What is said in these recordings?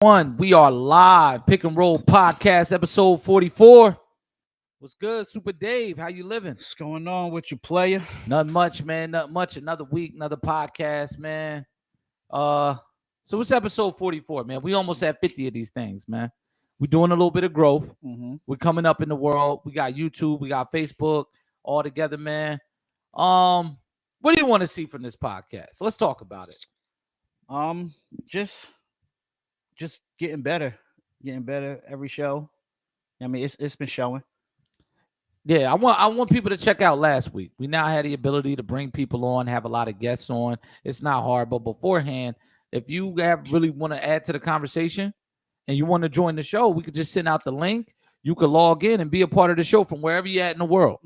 We are live. Pick and Roll Podcast, episode 44. What's good, Super Dave? How you living? What's going on with you, player? Nothing much, man. Nothing much. Another week, another podcast, man. So what's episode 44, man? We almost had 50 of these things, man. We're doing a little bit of growth. We're coming up in the world. We got YouTube, we got Facebook all together, man. What do you want to see from this podcast? Let's talk about it. Just getting better every show. I mean, it's been showing. Yeah, I want people to check out last week. We now had the ability to bring people on, have a lot of guests on. It's not hard, but beforehand, if you really want to add to the conversation and you want to join the show, we could just send out the link. You could log in and be a part of the show from wherever you're at in the world.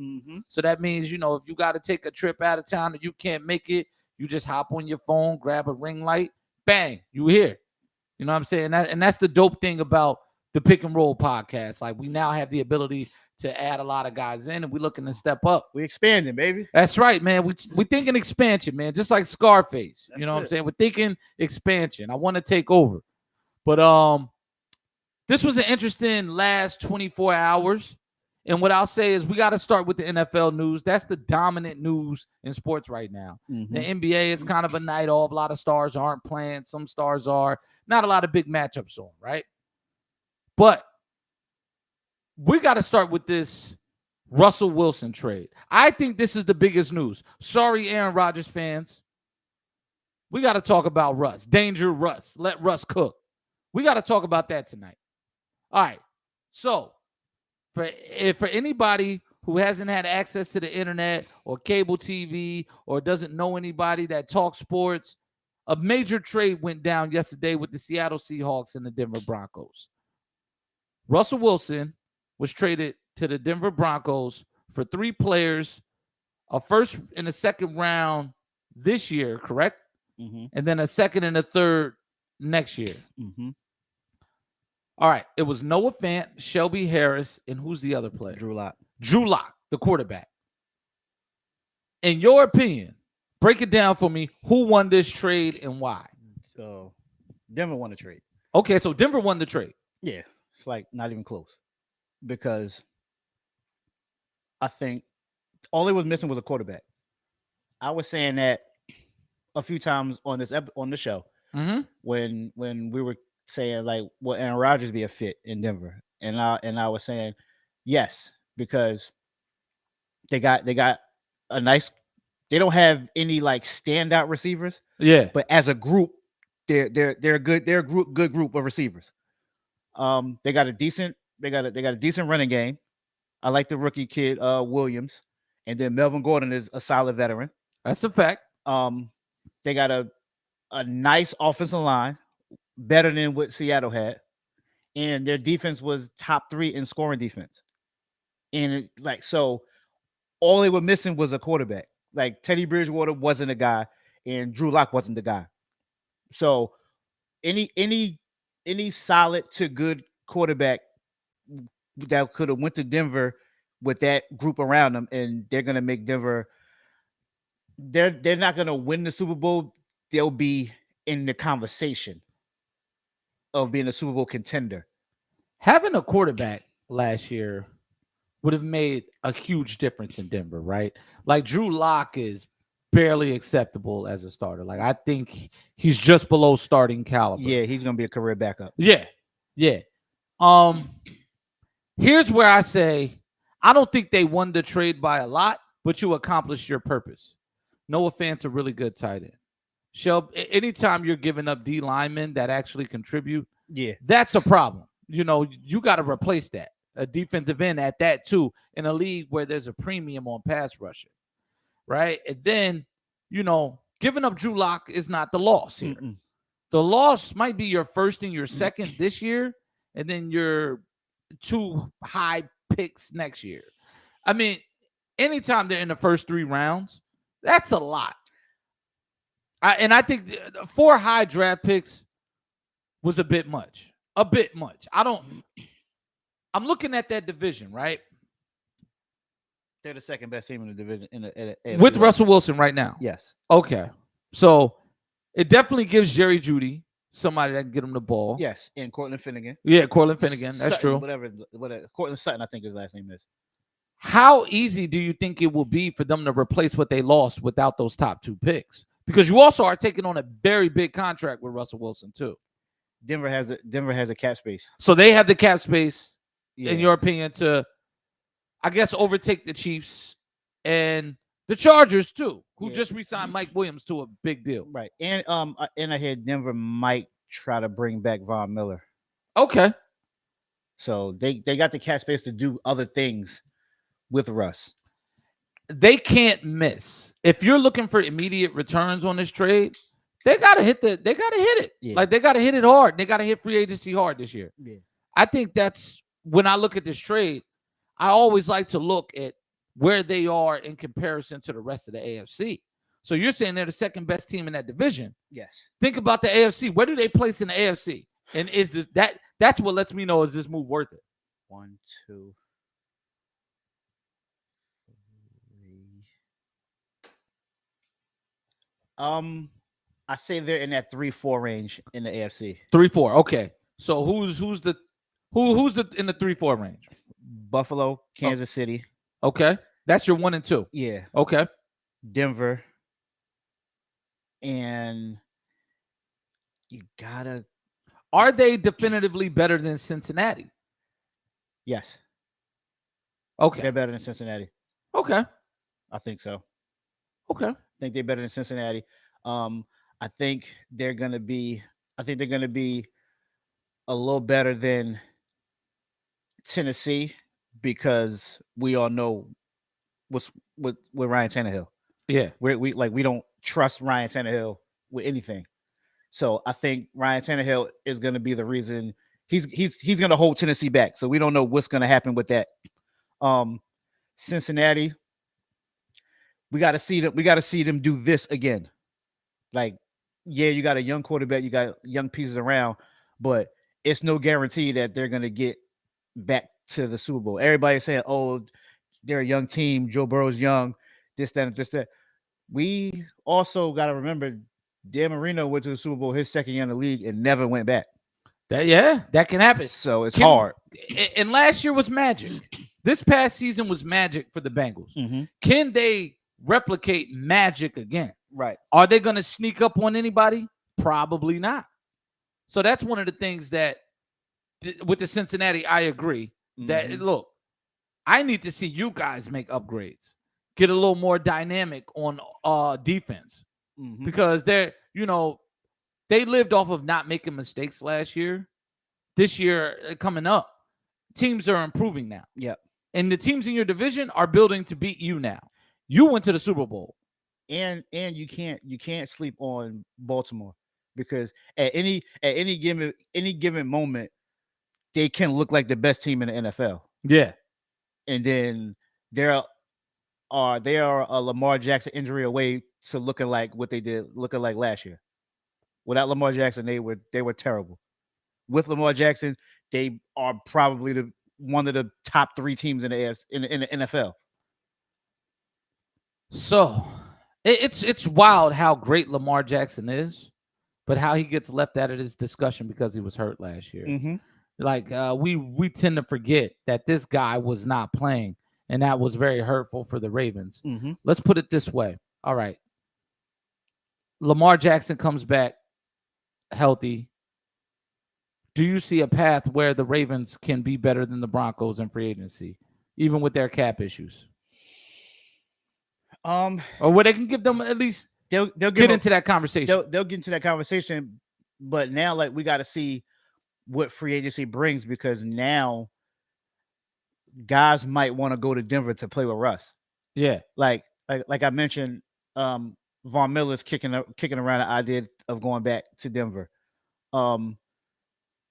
So that means, if you got to take a trip out of town and you can't make it, you just hop on your phone, grab a ring light, bang, you here. You know what I'm saying? And that's the dope thing about the Pick and Roll podcast. Like, we now have the ability to add a lot of guys in, and we're looking to step up. We expanding, baby. That's right, man. We thinking expansion, man. Just like Scarface. You know what I'm saying? We're thinking expansion. I want to take over. But this was an interesting last 24 hours. And what I'll say is we got to start with the NFL news. That's the dominant news in sports right now. The NBA is kind of a night off. A lot of stars aren't playing. Some stars are. Not a lot of big matchups on, right? But we got to start with this Russell Wilson trade. I think this is the biggest news. Sorry, Aaron Rodgers fans. We got to talk about Russ. Danger Russ. Let Russ cook. We got to talk about that tonight. All right. So, for anybody who hasn't had access to the internet or cable TV or doesn't know anybody that talks sports, a major trade went down yesterday with the Seattle Seahawks and the Denver Broncos. Russell Wilson was traded to the Denver Broncos for 3 players, a first and a second round this year, correct? And then a second and a third next year. All right. It was Noah Fant, Shelby Harris, and who's the other player? Drew Lock. Drew Lock, the quarterback. In your opinion, break it down for me. Who won this trade and why? So Denver won the trade. Okay, so Denver won the trade. Yeah, it's like not even close. Because I think all they was missing was a quarterback. I was saying that a few times on the show when we were saying, like, will Aaron Rodgers be a fit in Denver? And I was saying yes, because they got a nice. They don't have any like standout receivers. Yeah, but as a group, they're good. They're a good group of receivers. They got a decent running game. I like the rookie kid Williams, and then Melvin Gordon is a solid veteran. That's a fact. They got a nice offensive line, better than what Seattle had, and their defense was top 3 in scoring defense. And so, all they were missing was a quarterback. Like Teddy Bridgewater wasn't a guy, and Drew Lock wasn't the guy. So, any solid to good quarterback that could have went to Denver with that group around them, and they're gonna make Denver. They're not gonna win the Super Bowl. They'll be in the conversation of being a Super Bowl contender. Having a quarterback last year would have made a huge difference in Denver, right? Like Drew Lock is barely acceptable as a starter. Like, I think he's just below starting caliber. Yeah, he's gonna be a career backup. Yeah. Here's where I say I don't think they won the trade by a lot, but you accomplished your purpose. Noah Fant's a really good tight end. Shelby, anytime you're giving up D linemen that actually contribute, that's a problem. You got to replace that. A defensive end at that too, in a league where there's a premium on pass rushing, right? And then, giving up Drew Lock is not the loss here. The loss might be your first and your second this year, and then your 2 high picks next year. I mean, anytime they're in the first 3 rounds, that's a lot. I think 4 high draft picks was a bit much. I'm looking at that division, right? They're the second best team in the division with Russell Wilson right now. Yes. Okay. So it definitely gives Jerry Jeudy somebody that can get him the ball. Yes, and Cortland Finnegan. Yeah, Cortland Finnegan. That's Sutton, true. Whatever. Cortland Sutton, I think his last name is. How easy do you think it will be for them to replace what they lost without those top 2 picks? Because you also are taking on a very big contract with Russell Wilson too. Denver has a cap space. So they have the cap space, Yeah. in your opinion, to, I guess, overtake the Chiefs and the Chargers too, who Yeah. just re-signed Mike Williams to a big deal. Right. And I heard Denver might try to bring back Von Miller. Okay. So they got the cap space to do other things with Russ. They can't miss. If you're looking for immediate returns on this trade, they gotta hit it. Yeah. Like they gotta hit it hard. They gotta hit free agency hard this year. Yeah. I think that's when I look at this trade, I always like to look at where they are in comparison to the rest of the AFC. So you're saying they're the second best team in that division. Yes. Think about the AFC. Where do they place in the AFC? And is this that's what lets me know, is this move worth it? 1, 2, 3. I say they're in that 3-4 range in the AFC. 3-4. Okay. So who's in the 3-4 range? Buffalo, Kansas City. Okay. That's your 1 and 2. Yeah. Okay. Denver. And you gotta. Are they definitively better than Cincinnati? Yes. Okay. They're better than Cincinnati. Okay. I think so. Okay. I think they're better than Cincinnati. I think they're gonna be a little better than Tennessee, because we all know what's with Ryan Tannehill. Yeah. We don't trust Ryan Tannehill with anything. So I think Ryan Tannehill is gonna be the reason he's gonna hold Tennessee back. So we don't know what's gonna happen with that. Cincinnati, we gotta see them do this again. Like, yeah, you got a young quarterback, you got young pieces around, but it's no guarantee that they're gonna get back to the Super Bowl. Everybody's saying, "Oh, they're a young team. Joe Burrow's young. This, that, and this, that." We also got to remember, Dan Marino went to the Super Bowl his second year in the league and never went back. That can happen. So it's hard. And last year was magic. This past season was magic for the Bengals. Mm-hmm. Can they replicate magic again? Right. Are they going to sneak up on anybody? Probably not. So that's one of the things that with the Cincinnati, I agree that, look, I need to see you guys make upgrades, get a little more dynamic on defense, because they lived off of not making mistakes last year. This year coming up, teams are improving now. Yep. And the teams in your division are building to beat you now. You went to the Super Bowl. And you can't sleep on Baltimore, because at any given moment, they can look like the best team in the NFL. Yeah. And then they are a Lamar Jackson injury away to looking like what they did last year. Without Lamar Jackson, they were terrible. With Lamar Jackson, they are probably one of the top 3 teams in the NFL. So it's wild how great Lamar Jackson is, but how he gets left out of this discussion because he was hurt last year. Mm-hmm. Like we tend to forget that this guy was not playing, and that was very hurtful for the Ravens. Mm-hmm. Let's put it this way. All right. Lamar Jackson comes back healthy. Do you see a path where the Ravens can be better than the Broncos in free agency, even with their cap issues? Or where they can give them at least they'll get into that conversation. They'll get into that conversation, but now we got to see what free agency brings, because now guys might want to go to Denver to play with Russ. Yeah, like I mentioned, Von Miller's kicking around the idea of going back to Denver.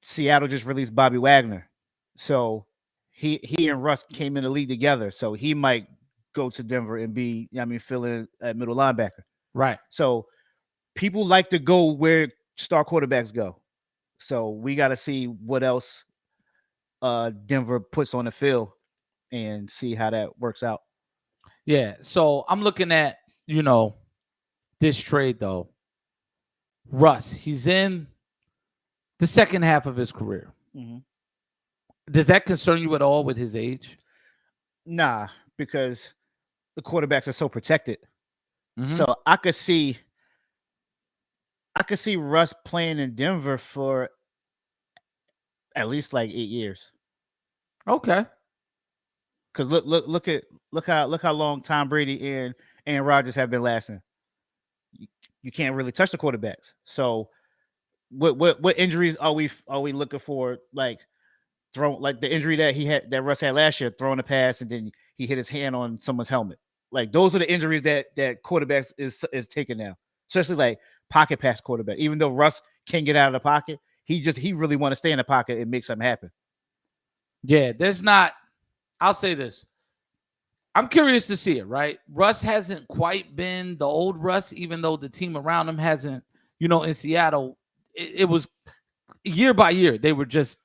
Seattle just released Bobby Wagner, so he and Russ came in the league together, so he might go to Denver and fill in at middle linebacker. Right. So people like to go where star quarterbacks go. So we got to see what else Denver puts on the field and see how that works out. Yeah. So I'm looking at, this trade though. Russ, he's in the second half of his career. Mm-hmm. Does that concern you at all with his age? Nah, because the quarterbacks are so protected. Mhm. So I could see Russ playing in Denver for at least like 8 years. Okay. Because look how long Tom Brady and Aaron Rodgers have been lasting. You can't really touch the quarterbacks. So what injuries are we looking for? Like the injury that Russ had last year, throwing a pass and then he hit his hand on someone's helmet. Like those are the injuries that quarterbacks is taking now, especially like pocket pass quarterback. Even though Russ can't get out of the pocket, he really want to stay in the pocket and make something happen. Yeah, there's not. I'll say this. I'm curious to see it, right? Russ hasn't quite been the old Russ, even though the team around him hasn't, in Seattle, it was year by year, they were just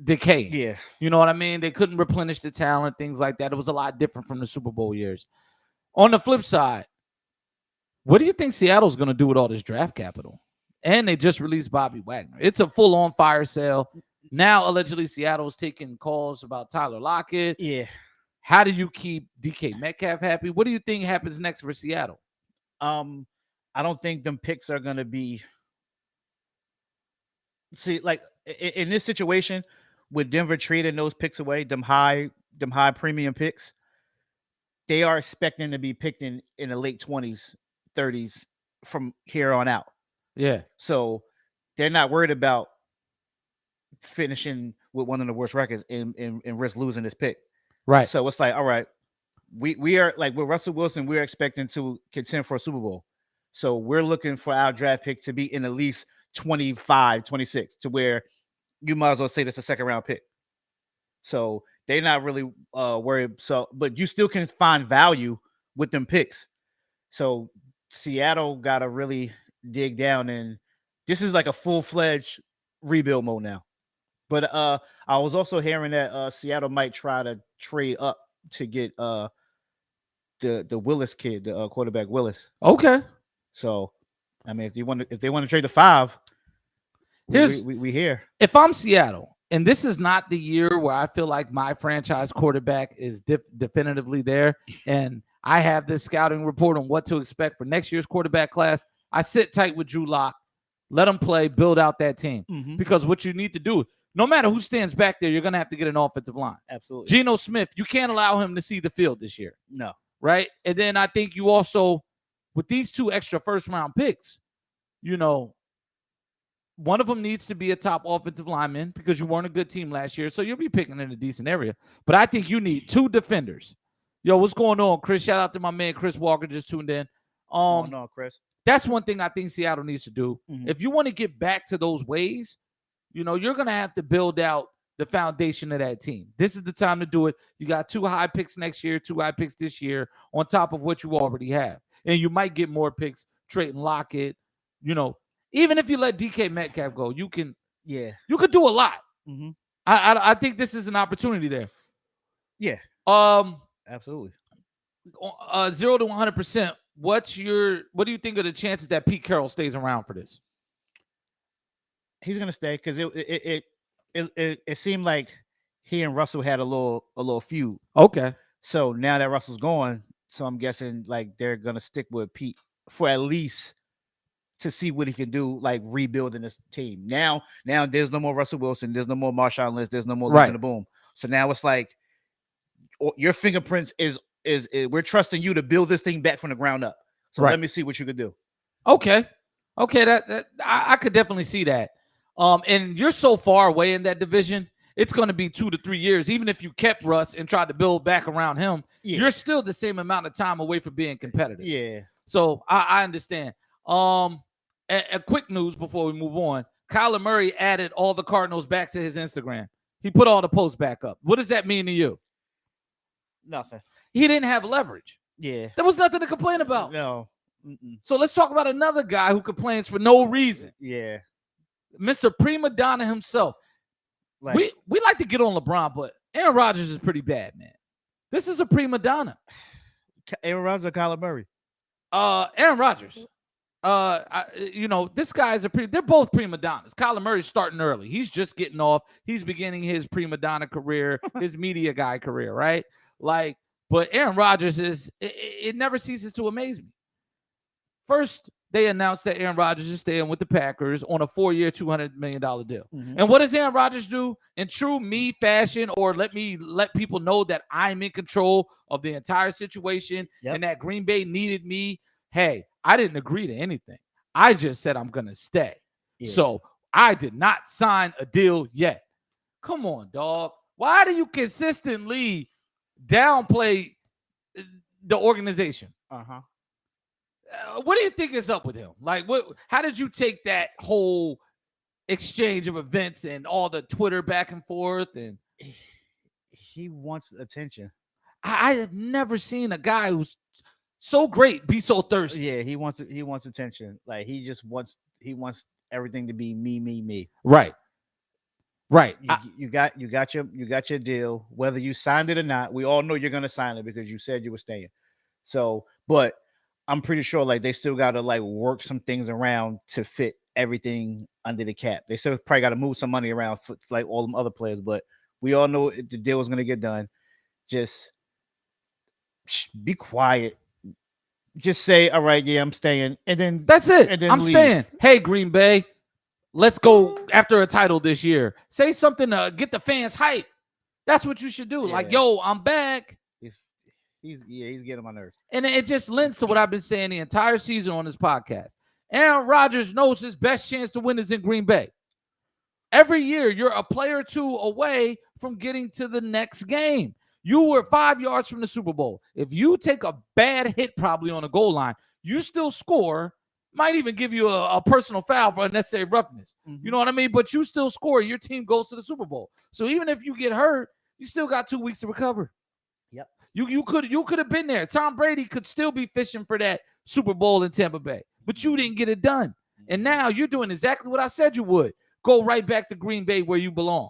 decaying. Yeah. You know what I mean? They couldn't replenish the talent, things like that. It was a lot different from the Super Bowl years. On the flip side, what do you think Seattle's going to do with all this draft capital? And they just released Bobby Wagner. It's a full-on fire sale. Now, allegedly, Seattle's taking calls about Tyler Lockett. Yeah. How do you keep DK Metcalf happy? What do you think happens next for Seattle? I don't think them picks are going to be. See, like in this situation, with Denver trading those picks away, them high premium picks, they are expecting to be picked in the late 20s, 30s from here on out. Yeah. So they're not worried about finishing with one of the worst records and risk losing this pick. Right. So it's like, all right, we are like with Russell Wilson, we're expecting to contend for a Super Bowl. So we're looking for our draft pick to be in at least 25, 26, to where you might as well say that's a second round pick. So they're not really worried. So, but you still can find value with them picks. So Seattle got to really dig down, and this is like a full-fledged rebuild mode now. But I was also hearing that Seattle might try to trade up to get the Willis kid, the quarterback Willis. Okay. So, I mean, if they want to trade the 5, we here. If I'm Seattle, and this is not the year where I feel like my franchise quarterback is definitively there, and I have this scouting report on what to expect for next year's quarterback class, I sit tight with Drew Lock, let him play, build out that team. Mm-hmm. Because what you need to do, no matter who stands back there, you're going to have to get an offensive line. Absolutely. Geno Smith, you can't allow him to see the field this year. No. Right? And then I think you also, with these 2 extra first-round picks, one of them needs to be a top offensive lineman because you weren't a good team last year, so you'll be picking in a decent area. But I think you need 2 defenders. Yo, what's going on, Chris? Shout out to my man Chris Walker, just tuned in. What's going on, Chris? That's one thing I think Seattle needs to do. Mm-hmm. If you want to get back to those ways, you're going to have to build out the foundation of that team. This is the time to do it. You got 2 high picks next year, 2 high picks this year on top of what you already have. And you might get more picks, trading Lockett. Even if you let DK Metcalf go, you can do a lot. Mm-hmm. I think this is an opportunity there. Yeah. Absolutely. 0 to 100%. What do you think of the chances that Pete Carroll stays around for this? He's gonna stay because it seemed like he and Russell had a little feud. Okay. So now that Russell's gone, so I'm guessing like they're gonna stick with Pete for at least to see what he can do, like rebuilding this team. Now there's no more Russell Wilson, there's no more Marshawn Lynch, there's no more Legion of Boom. So now it's like your fingerprints is we're trusting you to build this thing back from the ground up. So let me see what you could do. Okay, that I could definitely see that. And you're so far away in that division, it's going to be 2 to 3 years. Even if you kept Russ and tried to build back around him, you're still the same amount of time away from being competitive. Yeah. So I understand. A quick news before we move on. Kyler Murray added all the Cardinals back to his Instagram. He put all the posts back up. What does that mean to you? Nothing. He didn't have leverage. Yeah. There was nothing to complain about. No. Mm-mm. So let's talk about another guy who complains for no reason. Yeah. Mr. Prima Donna himself. Like, we like to get on LeBron, but Aaron Rodgers is pretty bad, man. This is a prima donna. Aaron Rodgers or Kyler Murray? Aaron Rodgers. this guy's they're both prima donnas. Kyler Murray's starting early. He's just getting off. He's beginning his prima donna career, his media guy career, right? Like, but Aaron Rodgers it never ceases to amaze me. First, they announced that Aaron Rodgers is staying with the Packers on a 4-year, $200 million deal. Mhm. And what does Aaron Rodgers do in true me fashion, or let people know that I'm in control of the entire situation and that Green Bay needed me? Hey, I didn't agree to anything. I just said I'm going to stay. Yeah. So I did not sign a deal yet. Come on, dog. Why do you consistently downplay the organization? Uh-huh. What do you think is up with him? Like, how did you take that whole exchange of events and all the Twitter back and forth? And he wants attention. I have never seen a guy who's so great be so thirsty. Yeah, he wants attention. Like, he wants everything to be me. Right. You got your deal, whether you signed it or not. We all know you're gonna sign it because you said you were staying. So, but I'm pretty sure like they still got to like work some things around to fit everything under the cap. They still probably got to move some money around for like all them other players, but we all know the deal was going to get done. Just be quiet. Just say, all right, yeah, I'm staying. And then that's it. And then I'm leave. staying. Hey, Green Bay, let's go after a title this year. Say something to get the fans hype. That's what you should do. Yeah. Like, yo, I'm back. He's getting on my nerves. And it just lends to what I've been saying the entire season on this podcast. Aaron Rodgers knows his best chance to win is in Green Bay. Every year, you're a player or two away from getting to the next game. You were 5 yards from the Super Bowl. If you take a bad hit probably on the goal line, you still score, might even give you a personal foul for unnecessary roughness. Mm-hmm. You know what I mean? But you still score. Your team goes to the Super Bowl. So even if you get hurt, you still got 2 weeks to recover. Yep. You could have been there. Tom Brady could still be fishing for that Super Bowl in Tampa Bay, but you didn't get it done. And now you're doing exactly what I said you would. Go right back to Green Bay where you belong.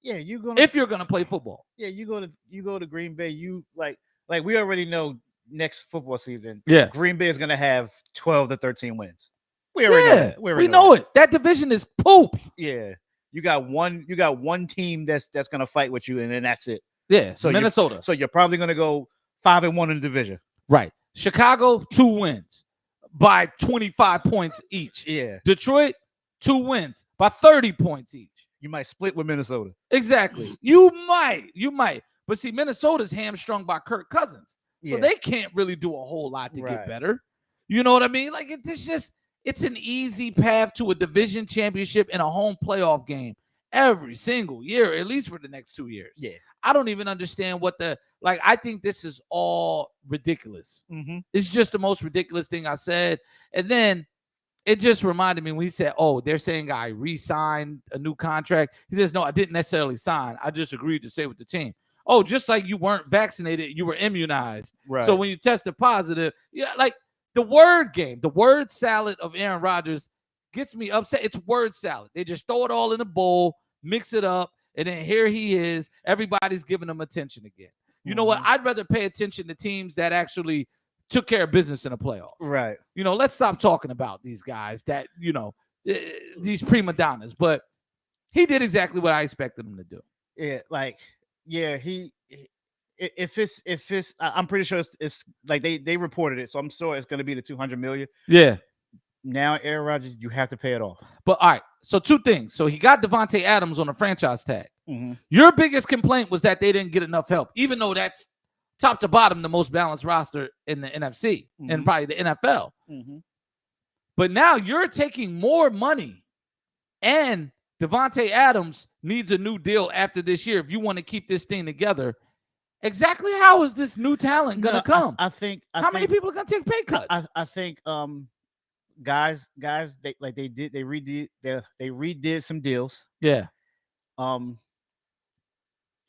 Yeah, if you're gonna play football. Yeah, you go to Green Bay. You like we already know next football season. Yeah, Green Bay is gonna have 12 to 13 wins. We already know that. We know it. That division is poop. Yeah, you got one team that's gonna fight with you, and then that's it. Yeah, so Minnesota. So you're probably gonna go 5-1 in the division. Right. Chicago, 2 wins by 25 points each. Yeah. Detroit, 2 wins by 30 points each. You might split with Minnesota. Exactly. You might. But see, Minnesota's hamstrung by Kirk Cousins. So they can't really do a whole lot to get better. You know what I mean? Like it's an easy path to a division championship and a home playoff game every single year, at least for the next 2 years. Yeah. I don't even understand I think this is all ridiculous. Mm-hmm. It's just the most ridiculous thing I said. And then it just reminded me when he said, oh, they're saying I re-signed a new contract. He says, no, I didn't necessarily sign. I just agreed to stay with the team. Oh, just like you weren't vaccinated, you were immunized. Right. So when you tested positive, like the word game, the word salad of Aaron Rodgers gets me upset. It's word salad. They just throw it all in a bowl, mix it up, and then here he is. Everybody's giving him attention again. You know what? I'd rather pay attention to teams that actually took care of business in a playoff. Right. Let's stop talking about these guys that, these prima donnas. But he did exactly what I expected him to do. Yeah, if it's I'm pretty sure it's like they reported it, so I'm sure it's going to be the 200 million. Yeah. Now, Aaron Rodgers, you have to pay it off. But all right, so 2 things. So he got Devontae Adams on a franchise tag. Mm-hmm. Your biggest complaint was that they didn't get enough help, even though that's top to bottom the most balanced roster in the NFC and probably the NFL. Mm-hmm. But now you're taking more money, and Devontae Adams needs a new deal after this year if you want to keep this thing together. Exactly how is this new talent going to come? I think many people are going to take pay cuts? I think guys they redid some deals. Yeah.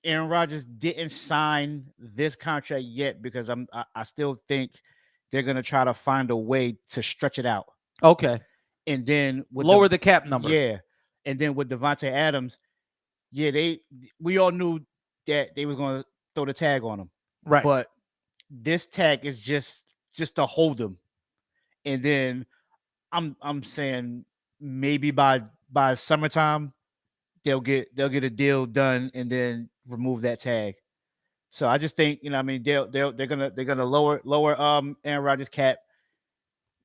Aaron Rodgers didn't sign this contract yet because I still think they're gonna try to find a way to stretch it out. Okay. And then lower the cap number. Yeah. And then with Devontae Adams, we all knew that they was gonna throw the tag on him. Right. But this tag is just to hold him. And then I'm saying maybe by summertime they'll get a deal done and then remove that tag. So I just think, I mean, they're gonna lower Aaron Rodgers cap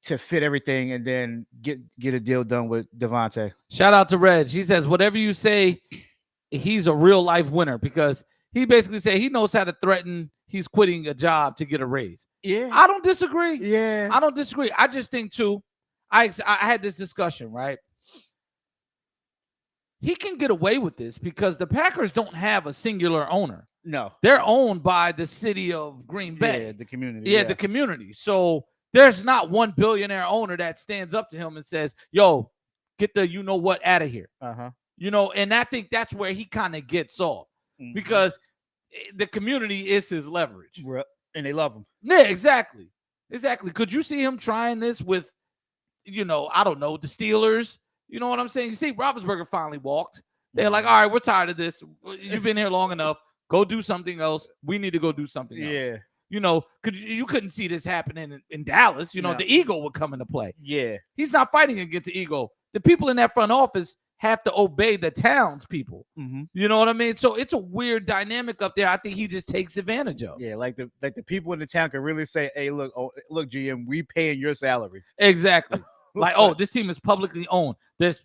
to fit everything and then get a deal done with Devontae. Shout out to Reg. He says, whatever you say, he's a real life winner, because he basically said he knows how to threaten he's quitting a job to get a raise. Yeah. I don't disagree. Yeah. I don't disagree. I just think too, I had this discussion, right? He can get away with this because the Packers don't have a singular owner. No. They're owned by the city of Green Bay. Yeah, the community. Yeah, the community. So there's not one billionaire owner that stands up to him and says, yo, get the you know what out of here. Uh-huh. And I think that's where he kind of gets off, because the community is his leverage. And they love him. Yeah, exactly. Exactly. Could you see him trying this with, I don't know, the Steelers? You know what I'm saying? You see, Roethlisberger finally walked. They're like, all right, we're tired of this. You've been here long enough. Go do something else. We need to go do something else. Yeah. You couldn't see this happening in Dallas. No. The ego would come into play. Yeah. He's not fighting against the ego. The people in that front office have to obey the townspeople. Mm-hmm. You know what I mean? So it's a weird dynamic up there. I think he just takes advantage of. Yeah, like the people in the town can really say, hey, look, GM, we paying your salary. Exactly. Like, oh, this team is publicly owned. There's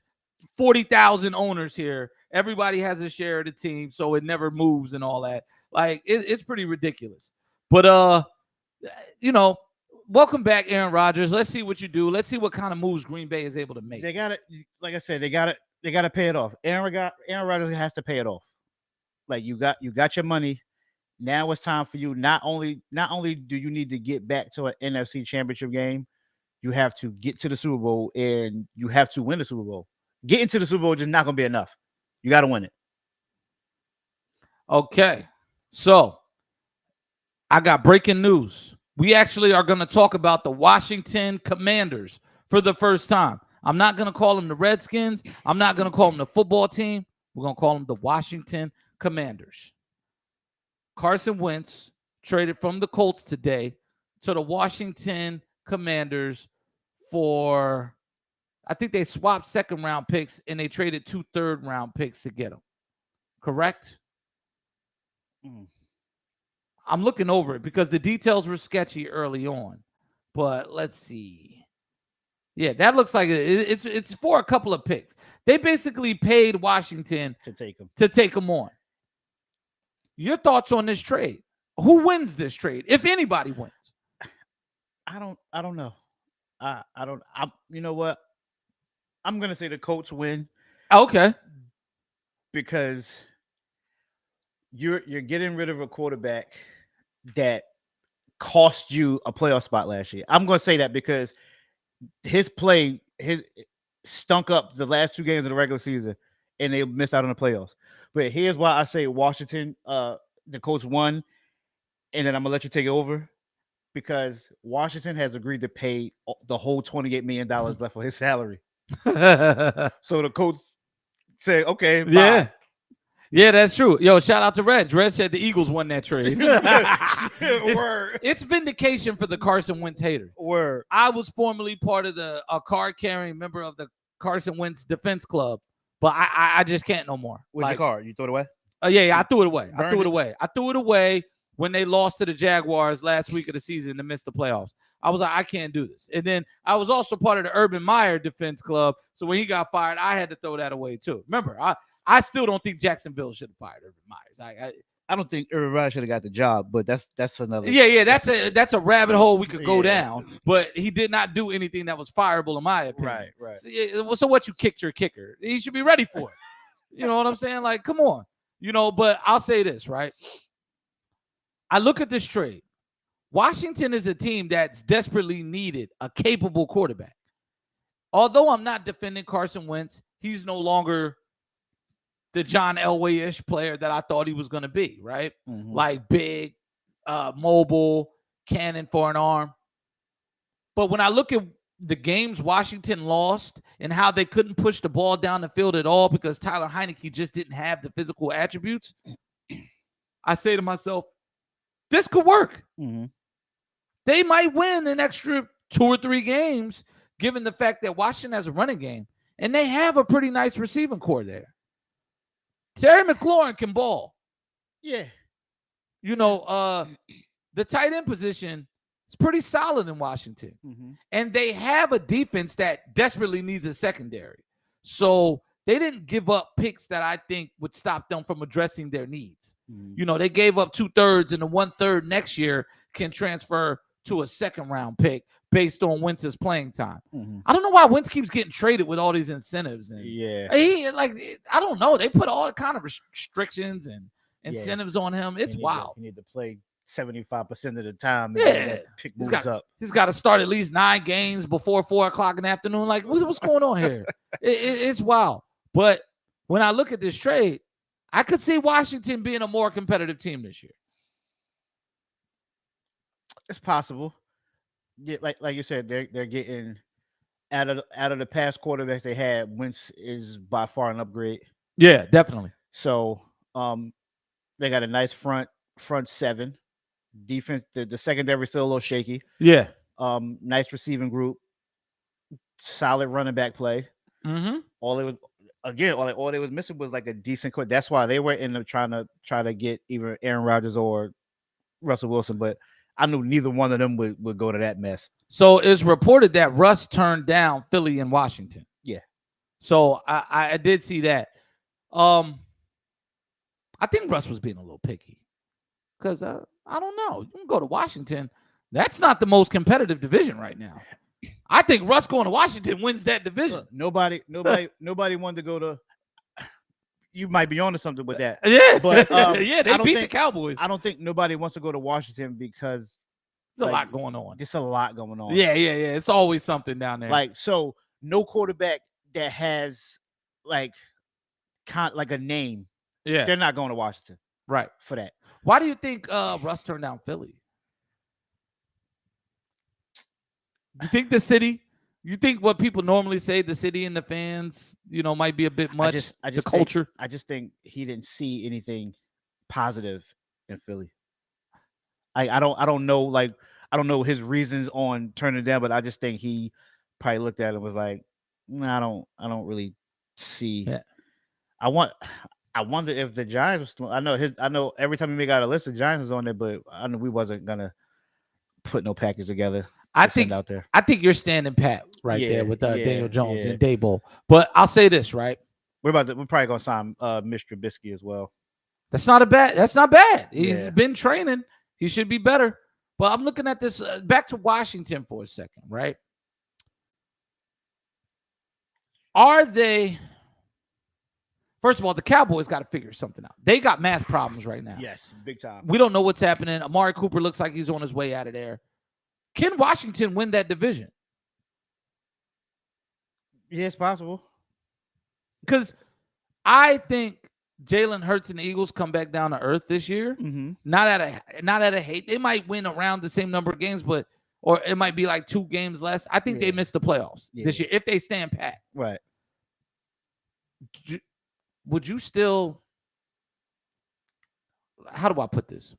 40,000 owners here. Everybody has a share of the team, so it never moves and all that. Like, it's pretty ridiculous. But welcome back, Aaron Rodgers. Let's see what you do. Let's see what kind of moves Green Bay is able to make. They gotta, like I said, they gotta pay it off. Aaron Rodgers has to pay it off. Like, you got your money. Now it's time for you. Not only do you need to get back to an NFC Championship game, you have to get to the Super Bowl, and you have to win the Super Bowl. Getting to the Super Bowl is just not gonna be enough. You got to win it. Okay, so I got breaking news. We actually are going to talk about the Washington Commanders for the first time. I'm not going to call them the Redskins. I'm not going to call them the football team. We're going to call them the Washington Commanders. Carson Wentz traded from the Colts today to the Washington Commanders for, I think they swapped second-round picks, and they traded 2 third-round picks to get them. Correct? I'm looking over it because the details were sketchy early on. But let's see. Yeah, that looks like it's for a couple of picks. They basically paid Washington to take them on. Your thoughts on this trade? Who wins this trade, if anybody wins? I don't know. You know what? I'm gonna say the Colts win. Okay. Because you're getting rid of a quarterback that cost you a playoff spot last year. I'm gonna say that because his play stunk up the last 2 games of the regular season, and they missed out on the playoffs. But here's why I say Washington, the Colts won, and then I'm gonna let you take it over. Because Washington has agreed to pay the whole $28 million left for his salary. So the Colts say, okay, bye. Yeah, that's true. Yo, shout out to Reg. Reg said the Eagles won that trade. Word. It's vindication for the Carson Wentz hater. Word. I was formerly part of a card-carrying member of the Carson Wentz Defense Club, but I just can't no more. Where's your card? You throw it away? Yeah, I threw it away. I threw it away when they lost to the Jaguars last week of the season to miss the playoffs. I was like, I can't do this. And then I was also part of the Urban Meyer Defense Club. So when he got fired, I had to throw that away too. Remember, I still don't think Jacksonville should have fired Urban Myers. I don't think Urban Meyer should have got the job, but that's another. Yeah, that's a rabbit hole we could go down. But he did not do anything that was fireable in my opinion. Right. So what, you kicked your kicker? He should be ready for it. You know what I'm saying? Like, come on. But I'll say this, right? I look at this trade. Washington is a team that's desperately needed a capable quarterback. Although I'm not defending Carson Wentz, he's no longer the John Elway-ish player that I thought he was going to be, right? Mm-hmm. Like big, mobile, cannon for an arm. But when I look at the games Washington lost and how they couldn't push the ball down the field at all because Tyler Heinicke just didn't have the physical attributes, I say to myself, this could work. Mm-hmm. They might win an extra 2 or 3 games given the fact that Washington has a running game and they have a pretty nice receiving core there. Terry McLaurin can ball. Yeah. The tight end position is pretty solid in Washington. Mm-hmm. And they have a defense that desperately needs a secondary. So they didn't give up picks that I think would stop them from addressing their needs. Mm-hmm. They gave up 2/3, and the 1/3 next year can transfer to a second-round pick based on Wentz's playing time. Mm-hmm. I don't know why Wentz keeps getting traded with all these incentives. And I don't know. They put all kind of restrictions and incentives on him. It's wild. You need to play 75% of the time. And that pick moves up. He's got to start at least 9 games before 4 o'clock in the afternoon. Like, what's going on here? It's wild. But when I look at this trade, I could see Washington being a more competitive team this year. It's possible. Yeah, like you said, they're getting out of the past quarterbacks they had. Wentz is by far an upgrade. Yeah, definitely. So they got a nice front 7. Defense, the secondary is still a little shaky. Yeah. Nice receiving group. Solid running back play. Mm-hmm. All they was missing was like a decent court. That's why they were in trying to get either Aaron Rodgers or Russell Wilson, but I knew neither one of them would go to that mess. So it's reported that Russ turned down Philly and Washington. Yeah. So I did see that. I think Russ was being a little picky because I don't know. You can go to Washington. That's not the most competitive division right now. I think Russ going to Washington wins that division. Look, nobody wanted to go to. You might be onto something with that. Yeah, but they beat the Cowboys. I don't think nobody wants to go to Washington because there's a lot going on. Just a lot going on. Yeah. It's always something down there. Like, so no quarterback that has like a name. Yeah, they're not going to Washington. Right. For that. Why do you think Russ turned down Philly? You think the city? You think what people normally say, the city and the fans, might be a bit much. The culture. I just think he didn't see anything positive in Philly. I don't know. Like, I don't know his reasons on turning down, but I just think he probably looked at it and was like, I don't really see. Yeah. I wonder if the Giants were still. I know every time we make out a list, the Giants is on there, but I know we wasn't gonna put no package together. I think you're standing pat there with Daniel Jones and Daboll. But I'll say this, right? We're probably gonna sign Mr. Trubisky as well. That's not bad. He's been training. He should be better. But I'm looking at this back to Washington for a second, right? Are they? First of all, the Cowboys got to figure something out. They got math problems right now. Yes, big time. We don't know what's happening. Amari Cooper looks like he's on his way out of there. Can Washington win that division? Yeah, it's possible. Because I think Jalen Hurts and the Eagles come back down to earth this year. Mm-hmm. Not at a hate. They might win around the same number of games, or it might be like 2 games less. I think they missed the playoffs this year if they stand pat. Right. Would you still? How do I put this?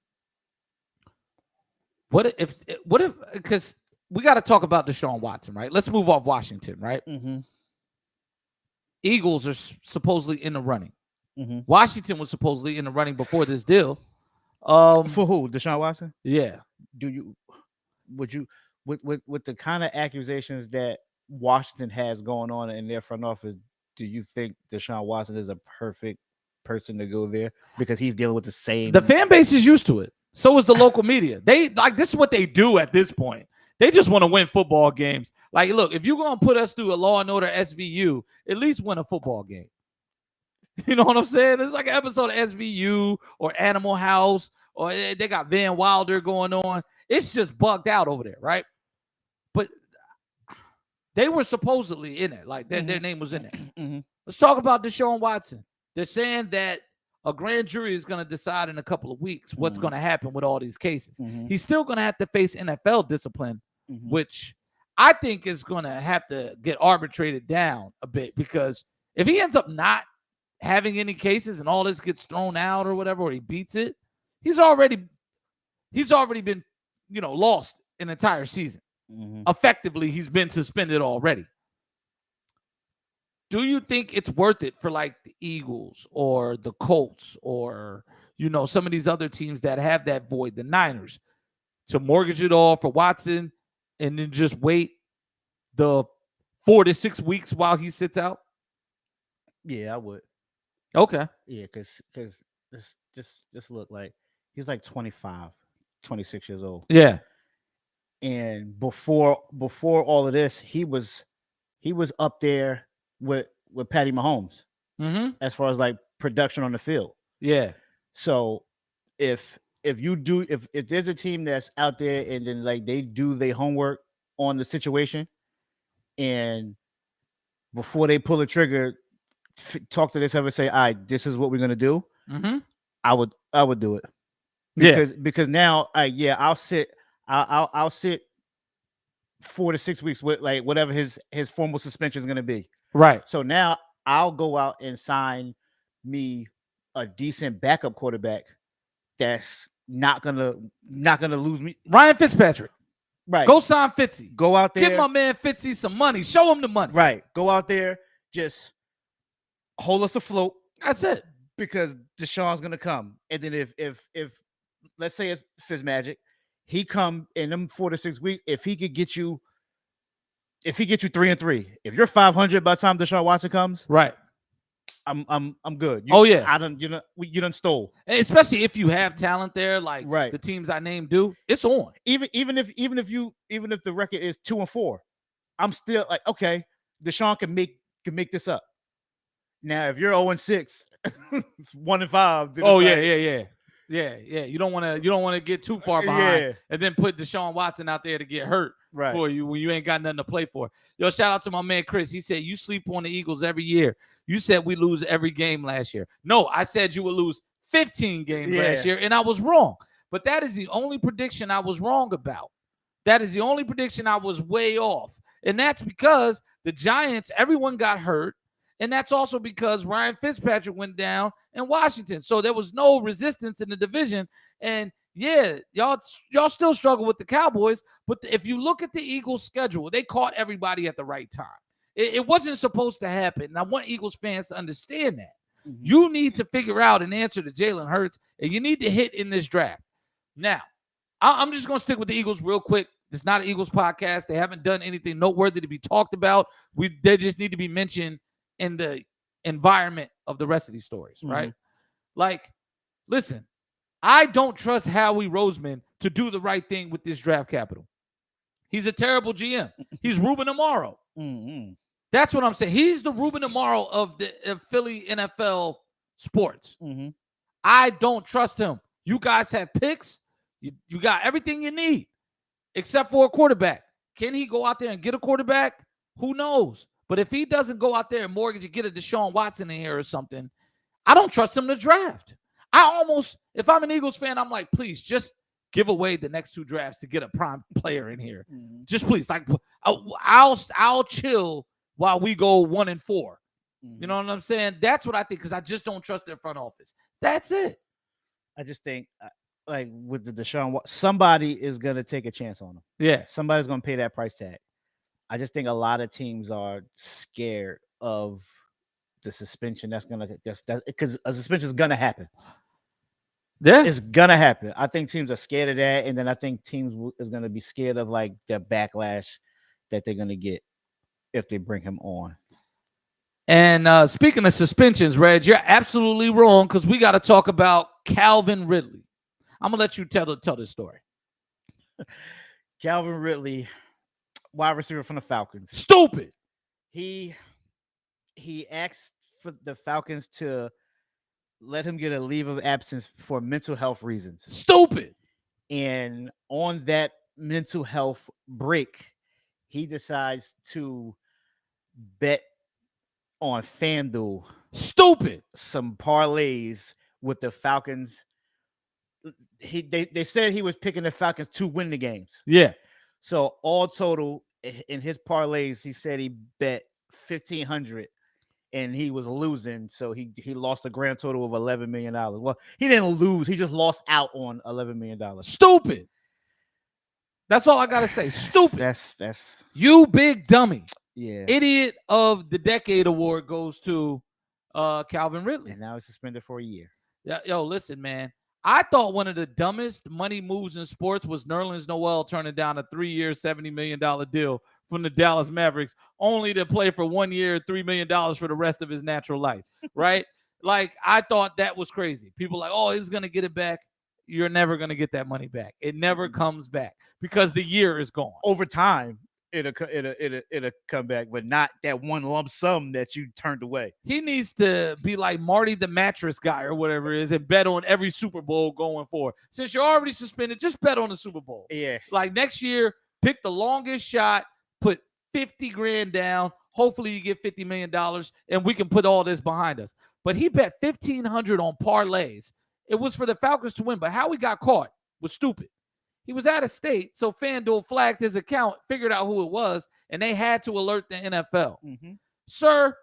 What if? Because we got to talk about Deshaun Watson, right? Let's move off Washington, right? Mm-hmm. Eagles are supposedly in the running. Mm-hmm. Washington was supposedly in the running before this deal. For who? Deshaun Watson? Yeah. Would you with the kind of accusations that Washington has going on in their front office? Do you think Deshaun Watson is a perfect person to go there because he's dealing with the same? The fan base is used to it. So is the local media. They this is what they do at this point. They just want to win football games. Like, look, if you're going to put us through a Law and Order SVU, at least win a football game. You know what I'm saying? It's like an episode of SVU or Animal House, or they got Van Wilder going on. It's just bugged out over there, right? But they were supposedly in it. Like, their name was in it. Mm-hmm. Let's talk about Deshaun Watson. They're saying that a grand jury is going to decide in a couple of weeks what's going to happen with all these cases. Mm-hmm. He's still going to have to face NFL discipline, mm-hmm. which I think is going to have to get arbitrated down a bit, because if he ends up not having any cases and all this gets thrown out or whatever, or he beats it, he's already been, lost an entire season. effectively he's been suspended already. Do you think it's worth it for like the Eagles or the Colts or, some of these other teams that have that void, the Niners, to mortgage it all for Watson and then just wait the 4 to 6 weeks while he sits out? Yeah, I would. Okay. Yeah, because this just look like he's like 25, 26 years old. Yeah. And before all of this, he was up there with Patty Mahomes as far as like production on the field. Yeah. So if there's a team that's out there and then like they do their homework on the situation and before they pull the trigger, talk to this ever say, all right, this is what we're gonna do. I would do it because now I'll sit 4 to 6 weeks with like whatever his formal suspension is gonna be. Right. So now I'll go out and sign me a decent backup quarterback that's not gonna lose me. Ryan Fitzpatrick. Right. Go sign Fitzy. Go out there. Give my man Fitzy some money. Show him the money. Right. Go out there. Just hold us afloat. That's it. Because Deshaun's gonna come. And then if let's say it's Fitzmagic, he come in them 4 to 6 weeks. If he get you 3-3, if you're 500 by the time Deshaun Watson comes, right? I'm good. You done stole. And especially if you have talent there, like right. the teams I named do, it's on. Even if the record is 2-4, I'm still like, okay, Deshaun can make this up. Now, if you're 0-6, 1-5, oh yeah. You don't want to get too far behind and then put Deshaun Watson out there to get hurt for you when you ain't got nothing to play for. Yo, shout out to my man Chris. He said you sleep on the Eagles every year. You said we lose every game last year. No, I said you would lose 15 games last year, and I was wrong. But that is the only prediction I was wrong about. That is the only prediction I was way off. And that's because the Giants, everyone got hurt. And that's also because Ryan Fitzpatrick went down in Washington. So there was no resistance in the division. And yeah, y'all still struggle with the Cowboys. But if you look at the Eagles' schedule, they caught everybody at the right time. It wasn't supposed to happen. And I want Eagles fans to understand that. Mm-hmm. You need to figure out an answer to Jalen Hurts, and you need to hit in this draft. Now, I'm just going to stick with the Eagles real quick. It's not an Eagles podcast. They haven't done anything noteworthy to be talked about. They just need to be mentioned in the environment of the rest of these stories, right? Like, listen, I don't trust Howie Roseman to do the right thing with this draft capital. He's a terrible GM. He's Ruben Amaro. That's what I'm saying. He's the Ruben Amaro of the Philly NFL sports. I don't trust him. You guys have picks. You got everything you need except for a quarterback. Can he go out there and get a quarterback? Who knows? But if he doesn't go out there and mortgage and get a Deshaun Watson in here or something, I don't trust him to draft. If I'm an Eagles fan, I'm like, please just give away the next 2 drafts to get a prime player in here. Just please, like, I'll chill while we go 1-4. You know what I'm saying? That's what I think, because I just don't trust their front office. That's it. I just think, like with the Deshaun, somebody is gonna take a chance on him. Yeah, somebody's gonna pay that price tag. I just think a lot of teams are scared of the suspension. That's because a suspension is gonna happen. Yeah, it's gonna happen. I think teams are scared of that, and then I think teams is gonna be scared of like the backlash that they're gonna get if they bring him on. And speaking of suspensions, Reg, you're absolutely wrong, because we got to talk about Calvin Ridley. I'm gonna let you tell this story. Calvin Ridley, wide receiver from the Falcons. Stupid. He asked for the Falcons to let him get a leave of absence for mental health reasons. Stupid. And on that mental health break, he decides to bet on FanDuel. Stupid. Some parlays with the Falcons. They said he was picking the Falcons to win the games. Yeah. So all total in his parlays, he said he bet $1,500 and he was losing. So he lost a grand total of $11 million. Well, he didn't lose. He just lost out on $11 million. Stupid. That's all I gotta say. Stupid. That's You big dummy. yeah. Idiot of the Decade award goes to Calvin Ridley. And now he's suspended for a year. Yeah, yo, listen, man. I thought one of the dumbest money moves in sports was Nerlens Noel turning down a 3-year, $70 million deal from the Dallas Mavericks, only to play for 1 year, $3 million for the rest of his natural life, right? Like, I thought that was crazy. People like, oh, he's going to get it back. You're never going to get that money back. It never comes back because the year is gone. Over time, it'll come back, but not that one lump sum that you turned away. He needs to be like Marty the mattress guy or whatever it is and bet on every Super Bowl going forward. Since you're already suspended, just bet on the Super Bowl. Yeah. Like next year, pick the longest shot, put 50 grand down. Hopefully you get $50 million and we can put all this behind us. But he bet 1,500 on parlays. It was for the Falcons to win, but how he got caught was stupid. He was out of state, so FanDuel flagged his account, figured out who it was, and they had to alert the NFL. Mm-hmm. Sir,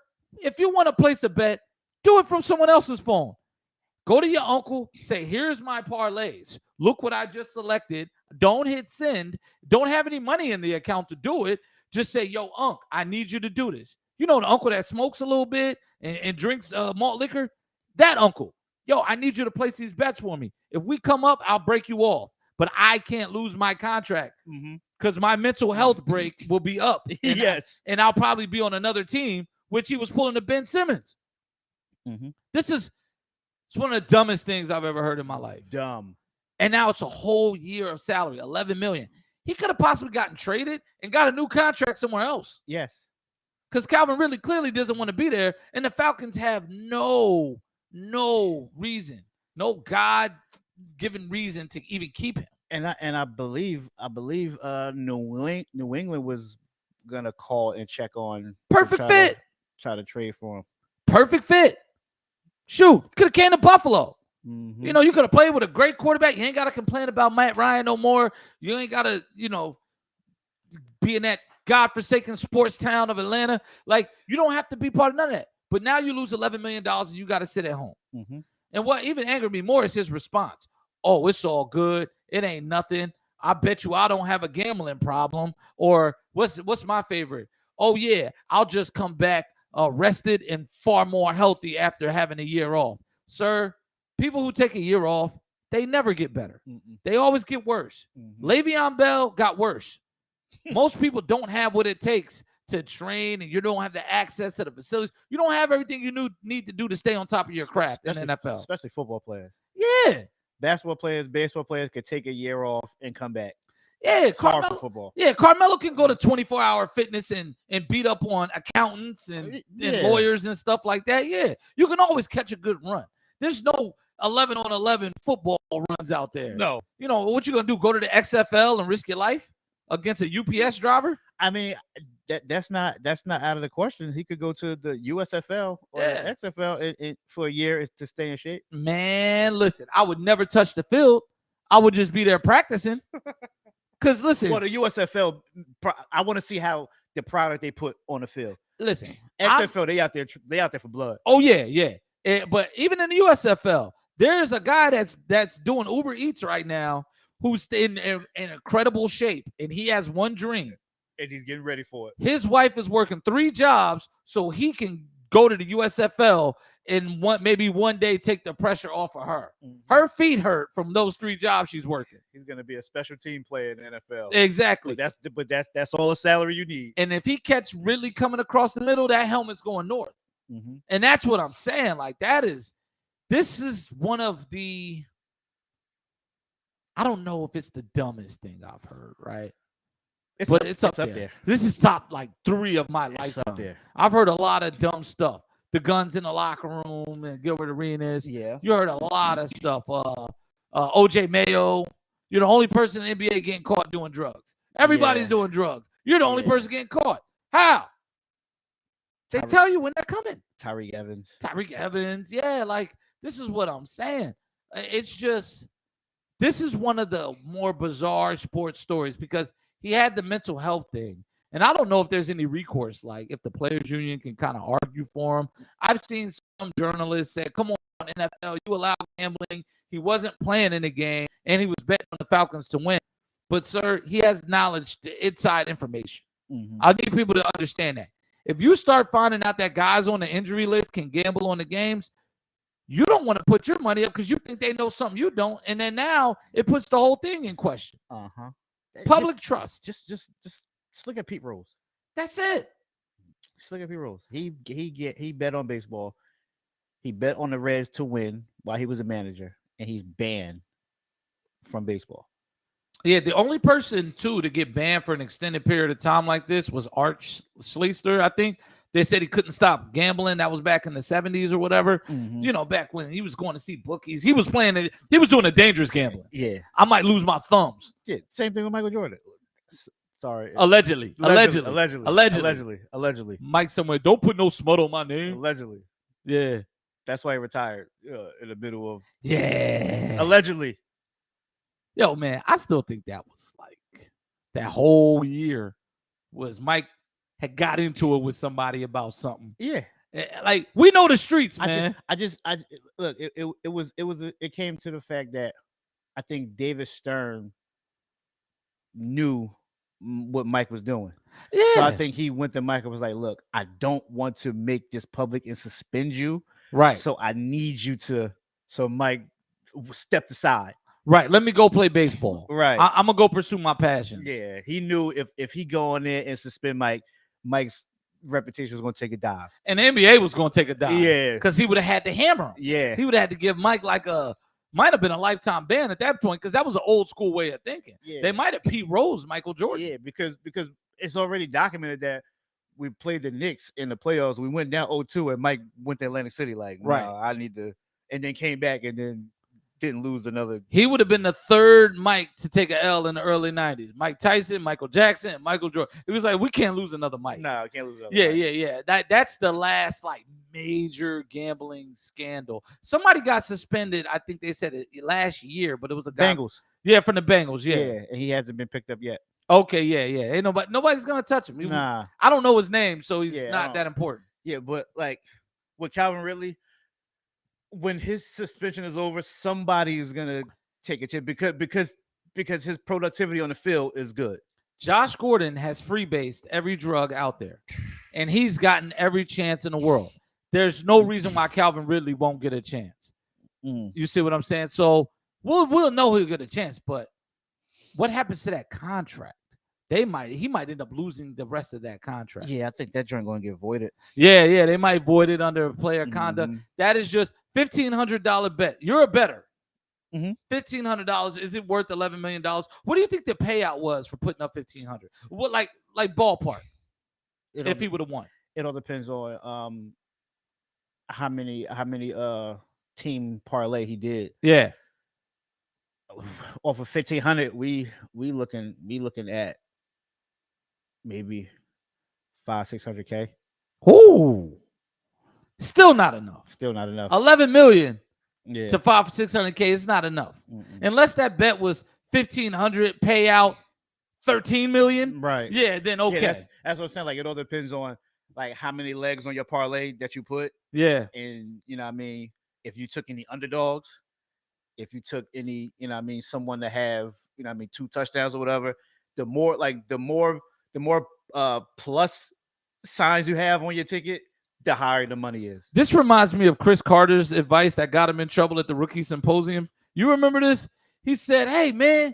if you want to place a bet, do it from someone else's phone. Go to your uncle, say, here's my parlays. Look what I just selected. Don't hit send. Don't have any money in the account to do it. Just say, yo, Unc, I need you to do this. You know the uncle that smokes a little bit and drinks malt liquor? That uncle. Yo, I need you to place these bets for me. If we come up, I'll break you off. But I can't lose my contract because my mental health break will be up. And Yes. and I'll probably be on another team, which he was pulling to Ben Simmons. This is it's one of the dumbest things I've ever heard in my life. Dumb. And now it's a whole year of salary, $11 million. He could have possibly gotten traded and got a new contract somewhere else. Yes. Because Calvin Ridley clearly doesn't want to be there. And the Falcons have no reason, no God-given reason to even keep him. And I believe New England was gonna call and check on Perfect fit. Try to trade for him. Perfect fit. Shoot, could have came to Buffalo. Mm-hmm. You know, you could have played with a great quarterback. You ain't got to complain about Matt Ryan no more. You ain't got to, be in that godforsaken sports town of Atlanta. Like, you don't have to be part of none of that. But now you lose $11 million and you got to sit at home. Mm-hmm. And what even angered me more is his response. Oh, it's all good. It ain't nothing. I bet you I don't have a gambling problem. Or what's my favorite? Oh, yeah, I'll just come back rested and far more healthy after having a year off. Sir, people who take a year off, they never get better. They always get worse. Le'Veon Bell got worse. Most people don't have what it takes to train, and you don't have the access to the facilities. You don't have everything you need to do to stay on top of your craft in the NFL. Especially football players. Yeah. Basketball players, baseball players could take a year off and come back. Yeah, it's hard for football. Yeah, Carmelo can go to 24-hour fitness and beat up on accountants and lawyers and stuff like that. Yeah, you can always catch a good run. There's no 11-on-11 football runs out there. No. You know, what you going to do, go to the XFL and risk your life against a UPS driver? I mean, that's not out of the question. He could go to the USFL or the XFL for a year to stay in shape. Man, listen, I would never touch the field. I would just be there practicing. Because, listen. Well, the USFL, I want to see how the product they put on the field. Listen. XFL, they out there for blood. Oh, yeah. But even in the USFL, there's a guy that's doing Uber Eats right now who's in incredible shape, and he has one dream. And he's getting ready for it. His wife is working 3 jobs so he can go to the USFL and maybe one day take the pressure off of her. Her feet hurt from those 3 jobs she's working. He's going to be a special team player in the NFL. Exactly. But that's all the salary you need. And if he catch Ridley coming across the middle, that helmet's going north. And that's what I'm saying. Like, this is one of the, I don't know if it's the dumbest thing I've heard, right? It's up there. This is top like 3 of my lifetime. I've heard a lot of dumb stuff. The guns in the locker room and Gilbert Arenas. Yeah. You heard a lot of stuff. OJ Mayo. You're the only person in the NBA getting caught doing drugs. Everybody's doing drugs. You're the only person getting caught. How? They tell you when they're coming. Tyreek Evans. Yeah, like, this is what I'm saying. It's just, this is one of the more bizarre sports stories because he had the mental health thing. And I don't know if there's any recourse, like if the players union can kind of argue for him. I've seen some journalists say, come on, NFL, you allow gambling. He wasn't playing in the game, and he was betting on the Falcons to win. but sir, he has knowledge, inside information. Mhm. I need people to understand that. If you start finding out that guys on the injury list can gamble on the games, you don't want to put your money up because you think they know something you don't, and then now it puts the whole thing in question. Public trust. Just look at Pete Rose. That's it. Just look at Pete Rose. He bet on baseball. He bet on the Reds to win while he was a manager, and he's banned from baseball. Yeah, the only person too to get banned for an extended period of time like this was Art Schlichter. I think they said he couldn't stop gambling. That was back in the 70s or whatever. Mhm. You know, back when he was going to see bookies, he was playing it. He was doing a dangerous gambling. Yeah, I might lose my thumbs. yeah. Same thing with Michael Jordan. Sorry, Allegedly. allegedly. Mike somewhere, don't put no smut on my name. Allegedly. Yeah. That's why he retired in the middle of. Yeah. Allegedly. Yo, man, I still think that was like that whole year was Mike had got into it with somebody about something. Yeah. Like, we know the streets, man. I look, it came to the fact that I think David Stern knew what Mike was doing. Yeah. So I think he went to Mike and was like, look, I don't want to make this public and suspend you. Right. So I need you to. So Mike stepped aside. Right. Let me go play baseball. Right. I'm gonna go pursue my passion. Yeah. He knew if he go on there and suspend Mike, Mike's reputation was going to take a dive. And the NBA was going to take a dive. Yeah. Because he would have had to hammer him. Yeah. He would have had to give Mike like might have been a lifetime ban at that point because that was an old school way of thinking. Yeah. They might have Pete Rose Michael Jordan. Yeah, because it's already documented that we played the Knicks in the playoffs. We went down 0-2 and Mike went to Atlantic City like, right. Nah, I need to, and then came back and then didn't lose another. He would have been the third Mike to take an L in the early 90s. Mike Tyson, Michael Jackson, and Michael Jordan. It was like, we can't lose another Mike. No, I can't lose another Yeah. That's the last like major gambling scandal. Somebody got suspended. I think they said it last year, but it was a guy. Bengals. Yeah, from the Bengals. Yeah. And he hasn't been picked up yet. Okay, yeah. Ain't nobody's gonna touch him. Nah. I don't know his name, so he's not that important. Yeah, but like with Calvin Ridley, when his suspension is over, somebody is gonna take a chip because his productivity on the field is good. Josh Gordon has freebased every drug out there, and he's gotten every chance in the world. There's no reason why Calvin Ridley won't get a chance. You see what I'm saying? So we'll know he'll get a chance, but what happens to that contract? He might end up losing the rest of that contract. Yeah, I think that joint going to get voided. Yeah, they might void it under player conduct. That is just $1,500 bet. You're a bettor. $1,500. Is it worth $11 million? What do you think the payout was for putting up $1,500? What like ballpark? If he would have won, it all depends on how many team parlay he did. Yeah, off of 1,500, we looking at maybe 500-600K. Ooh, still not enough. 11 million to 500-600K is not enough. Unless that bet was 1,500 payout, 13 million. Right. Yeah, then okay. Yeah, that's what I'm saying. Like it all depends on like how many legs on your parlay that you put. Yeah. And you know what I mean, if you took any underdogs, if you took any, you know what I mean, someone to have, you know what I mean, 2 touchdowns or whatever, the more plus signs you have on your ticket, the higher the money is. This reminds me of Chris Carter's advice that got him in trouble at the rookie symposium. You remember this? He said, hey, man,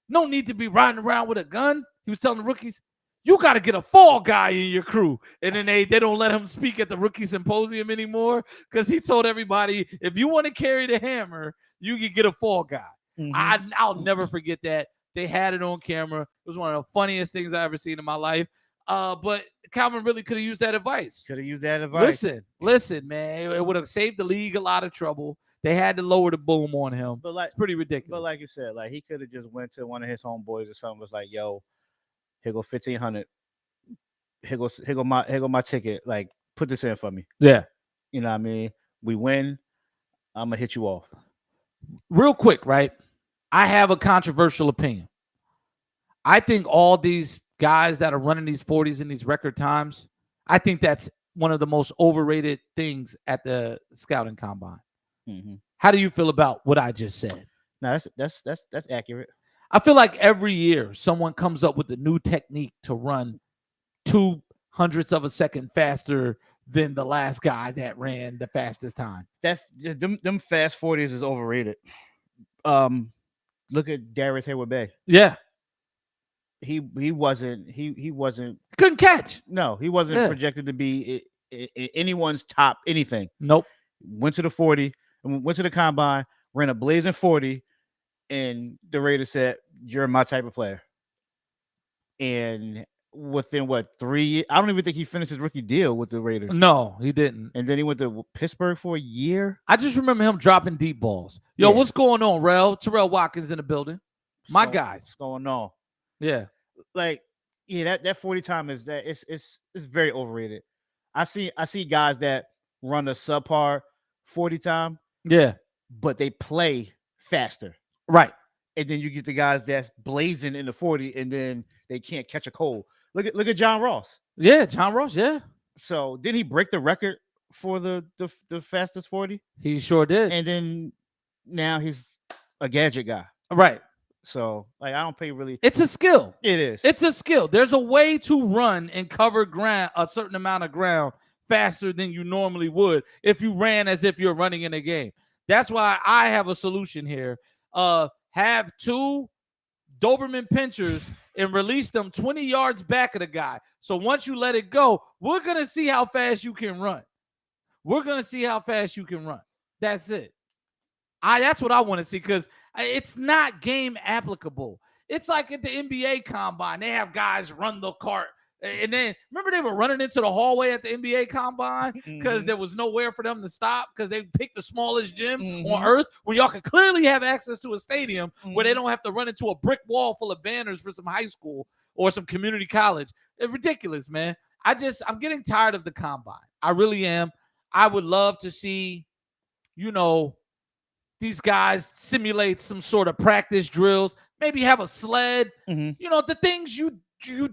no need to be riding around with a gun. He was telling the rookies, you got to get a fall guy in your crew. And then they don't let him speak at the rookie symposium anymore because he told everybody, if you want to carry the hammer, you can get a fall guy. I'll never forget that. They had it on camera. It was one of the funniest things I ever seen in my life. But Calvin really could have used that advice. Listen, man. It would have saved the league a lot of trouble. They had to lower the boom on him. But it's pretty ridiculous. But like you said, like he could have just went to one of his homeboys or something. Was like, yo, here go 1,500. Here go my ticket. Like, put this in for me. Yeah. You know what I mean? We win. I'm gonna hit you off. Real quick, right? I have a controversial opinion. I think all these guys that are running these 40s in these record times, I think that's one of the most overrated things at the scouting combine. How do you feel about what I just said? No, that's accurate. I feel like every year someone comes up with a new technique to run 0.02 of a second faster than the last guy that ran the fastest time. Them fast 40s is overrated. Look at Darius Hayward-Bay. Yeah, He wasn't couldn't catch. no, he wasn't Yeah. projected to be anyone's top anything. Nope. Went to the 40 and went to the combine, ran a blazing 40, and the Raiders said, "You're my type of player." And within 3 years, I don't even think he finished his rookie deal with the Raiders. No, he didn't. And then he went to Pittsburgh for a year. I just remember him dropping deep balls. Yo, Yeah. what's going on, Rel? Terrell Watkins in the building. My guys. What's going on? Yeah. Like, yeah, that 40 time is that it's very overrated. I see guys that run a subpar 40 time, Yeah. but they play faster. Right. And then you get the guys that's blazing in the 40 and then they can't catch a cold. Look at John Ross. Yeah. John Ross. Yeah. So did he break the record for the fastest 40? He sure did. And then now he's a gadget guy. Right. So like I don't pay really. It's a skill. It is. It's a skill. There's a way to run and cover ground, a certain amount of ground faster than you normally would if you ran as if you're running in a game. That's why I have a solution here. Have 2 Doberman pinchers and release them 20 yards back of the guy. So once you let it go, we're going to see how fast you can run. We're going to see how fast you can run. That's it. That's what I want to see because it's not game applicable. It's like at the NBA combine. They have guys run the cart. And then remember they were running into the hallway at the NBA combine because there was nowhere for them to stop because they picked the smallest gym on earth when y'all could clearly have access to a stadium where they don't have to run into a brick wall full of banners for some high school or some community college. It's ridiculous, man. I'm getting tired of the combine. I really am. I would love to see, these guys simulate some sort of practice drills, maybe have a sled, the things you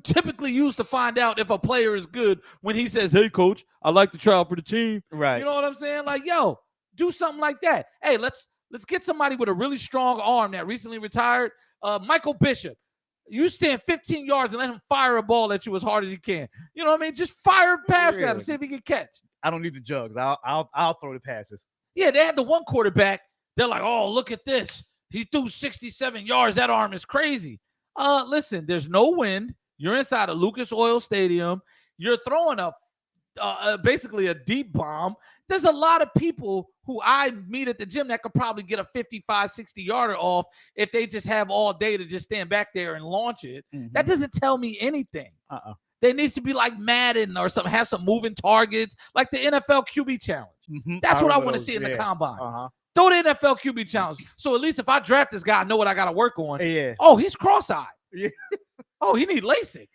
typically use to find out if a player is good when he says, "Hey, coach, I like to try out for the team." Right. You know what I'm saying? Like, yo, do something like that. Hey, let's get somebody with a really strong arm that recently retired. Michael Bishop. You stand 15 yards and let him fire a ball at you as hard as he can. You know what I mean? Just fire a pass at him, see if he can catch. I don't need the jugs. I'll throw the passes. Yeah, they had the one quarterback. They're like, "Oh, look at this. He threw 67 yards. That arm is crazy." Listen, there's no wind. You're inside a Lucas Oil Stadium. You're throwing basically a deep bomb. There's a lot of people who I meet at the gym that could probably get a 55, 60-yarder off if they just have all day to just stand back there and launch it. That doesn't tell me anything. There needs to be like Madden or something, have some moving targets, like the NFL QB challenge. That's what I want to see in the combine. Throw the NFL QB challenge. So at least if I draft this guy, I know what I got to work on. Yeah. Oh, he's cross-eyed. Yeah. Oh, he need LASIK.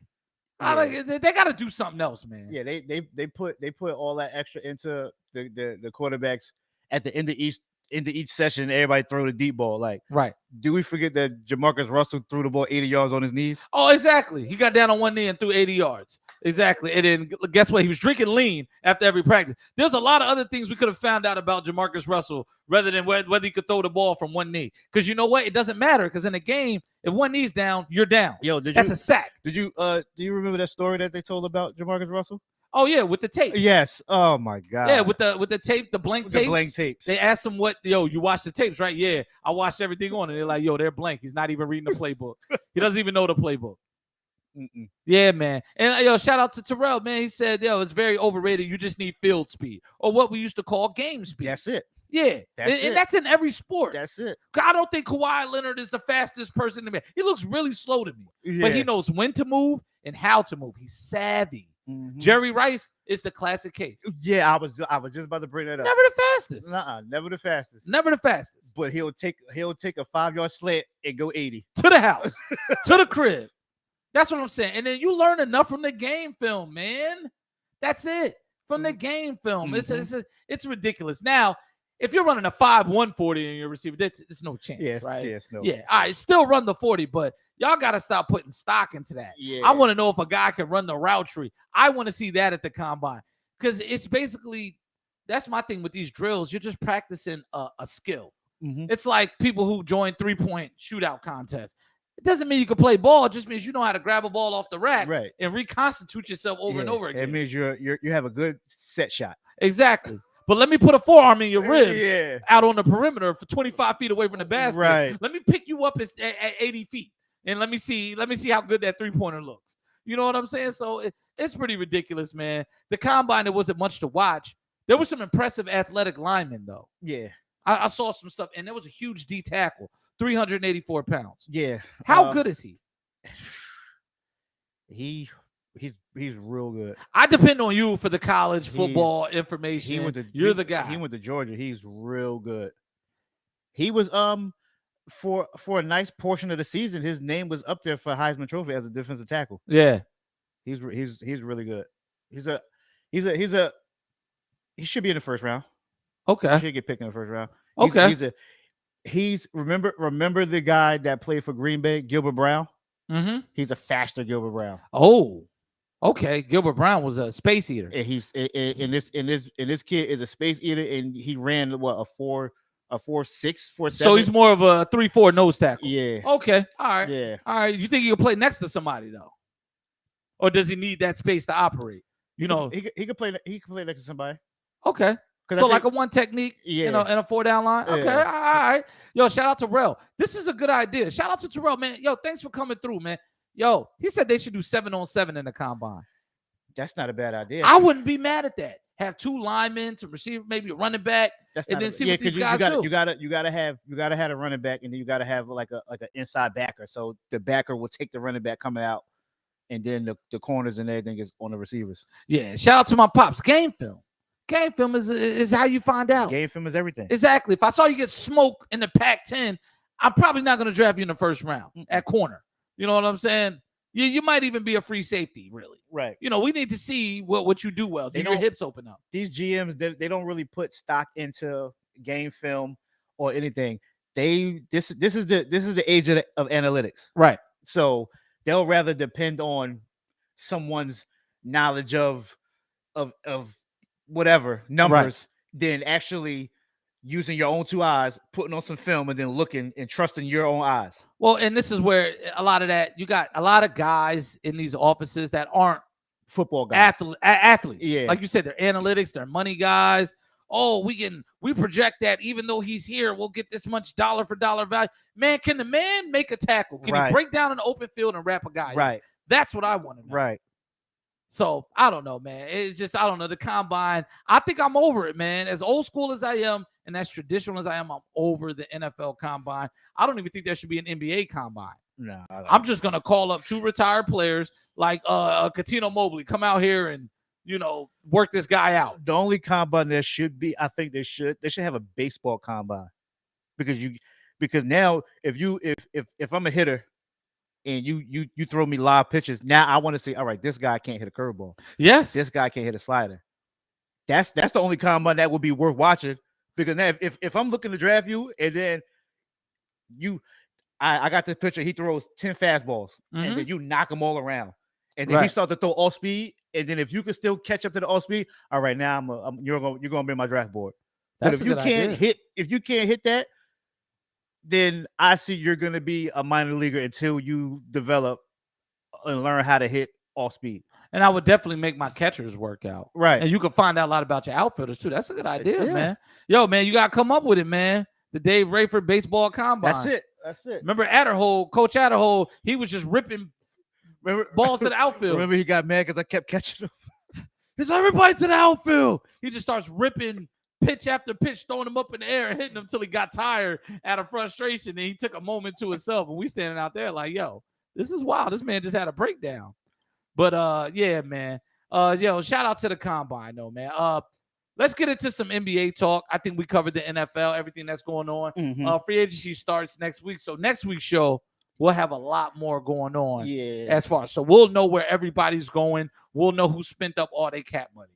They got to do something else, man. Yeah, they put all that extra into the quarterbacks at the end of each session. Everybody throw the deep ball. Like, Right. Do we forget that Jamarcus Russell threw the ball 80 yards on his knees? Oh, exactly. He got down on one knee and threw 80 yards. Exactly. And then guess what? He was drinking lean after every practice. There's a lot of other things we could have found out about Jamarcus Russell rather than whether he could throw the ball from one knee. Because you know what? It doesn't matter because in a game, if one knee's down, you're down. Yo, that's a sack. Do you remember that story that they told about Jamarcus Russell? Oh yeah, with the tape. Yes. Oh my God. Yeah, with the tape, the blank tapes. The blank tapes. They asked him you watched the tapes, right? Yeah, I watched everything on it. They're like, they're blank. He's not even reading the playbook. He doesn't even know the playbook. Yeah, man. And shout out to Terrell, man. He said, it's very overrated. You just need field speed, or what we used to call game speed. That's it. Yeah, and that's in every sport. That's it. I don't think Kawhi Leonard is the fastest person to me. He looks really slow to me, but he knows when to move and how to move. He's savvy. Jerry Rice is the classic case. Yeah, I was just about to bring that up. Never the fastest. Never the fastest. Never the fastest. But he'll take a 5-yard slant and go 80 to the house, to the crib. That's what I'm saying. And then you learn enough from the game film, man. That's it. From the game film, it's ridiculous. Now, if you're running a 5.1 40 in your receiver, there's no chance, right? Yes, no. Yeah, all right, still run the 40, but y'all got to stop putting stock into that. Yeah. I want to know if a guy can run the route tree. I want to see that at the combine because it's basically, that's my thing with these drills. You're just practicing a skill. It's like people who join 3-point shootout contests. It doesn't mean you can play ball. It just means you know how to grab a ball off the rack Right. and reconstitute yourself over and over again. It means you have a good set shot. Exactly. But let me put a forearm in your ribs Yeah. out on the perimeter for 25 feet away from the basket. Right. Let me pick you up at 80 feet and let me see how good that three-pointer looks. You know what I'm saying? So it's pretty ridiculous, man. The combine, there wasn't much to watch. There was some impressive athletic linemen, though. Yeah. I saw some stuff, and there was a huge D tackle, 384 pounds. Yeah. How good is he? He's real good. I depend on you for the college football information. You're the guy. He went to Georgia. He's real good. He was for a nice portion of the season, his name was up there for Heisman Trophy as a defensive tackle. Yeah. He's really good. He should be in the first round. Okay. He should get picked in the first round. Remember the guy that played for Green Bay, Gilbert Brown? Mm-hmm. He's a faster Gilbert Brown. Oh, okay. Gilbert Brown was a space eater. And this kid is a space eater, and he ran a 4.6, 4.7. So he's more of a 3-4 nose tackle. Yeah. Okay. All right. Yeah. All right. You think he can play next to somebody though, or does he need that space to operate? You know, he could play. He could play next to somebody. Okay. So like a one technique, yeah, in a 4-down line. Okay, Yeah. all right. Yo, shout out to Rel. This is a good idea. Shout out to Terrell, man. Yo, thanks for coming through, man. Yo, he said they should do 7-on-7 in the combine. That's not a bad idea. I wouldn't be mad at that. Have 2 linemen, some receiver, maybe a running back, That's and not then a- see yeah, what these 'cause guys do. You gotta have a running back, and then you gotta have like an inside backer. So the backer will take the running back coming out, and then the corners and everything is on the receivers. Yeah, shout out to my pops. Game film. Game film is how you find out. Game film is everything. Exactly. If I saw you get smoked in the Pac-10, I'm probably not going to draft you in the first round at corner. You know what I'm saying? You might even be a free safety, really. Right. You know, we need to see what you do well. Do your hips open up? These GMs, they don't really put stock into game film or anything. This is the age of analytics. Right. So they'll rather depend on someone's knowledge of whatever numbers than actually using your own 2 eyes, putting on some film, and then looking and trusting your own eyes. Well, and this is where a lot of that, you got a lot of guys in these offices that aren't Football guys. athletes. Yeah. Like you said, they're analytics, they're money guys. Oh, we project that even though he's here, we'll get this much dollar for dollar value. Man, can the man make a tackle? Can he break down an open field and wrap a guy? Right. That's what I want to know. Right. So I don't know, man. It's just, I don't know. The combine, I think I'm over it, man. As old school as I am and as traditional as I am, I'm over the NFL combine. I don't even think there should be an NBA combine. No, I'm just going to call up 2 retired players like Katino Mobley, come out here and, work this guy out. The only combine there should be, I think they should have a baseball combine, because now if I'm a hitter and you throw me live pitches, now I want to say, all right, this guy can't hit a curveball. Yes. This guy can't hit a slider. That's the only combine that would be worth watching, because now if I'm looking to draft you and then I got this picture, he throws 10 fastballs and then you knock them all around. And then he starts to throw all speed. And then if you can still catch up to the all speed, all right, now you're gonna be on my draft board. That's but if you can't hit that, then I see you're gonna be a minor leaguer until you develop and learn how to hit all speed. And I would definitely make my catchers work out. Right. And you can find out a lot about your outfielders too. That's a good idea, man. Yo, man, you gotta come up with it, man. The Dave Rayford baseball combine. That's it. Remember Coach Adderhold, he was just ripping balls to the outfield. Remember he got mad because I kept catching him. He's like, everybody to the outfield. He just starts ripping pitch after pitch, throwing them up in the air and hitting them until he got tired out of frustration. And he took a moment to himself. And we standing out there like, yo, this is wild. This man just had a breakdown. But yeah, man. Yo, shout out to the combine, though, man. Let's get into some NBA talk. I think we covered the NFL, everything that's going on. Free agency starts next week. So next week's show, we'll have a lot more going on. Yeah. As far as, so we'll know where everybody's going. We'll know who spent up all their cap money.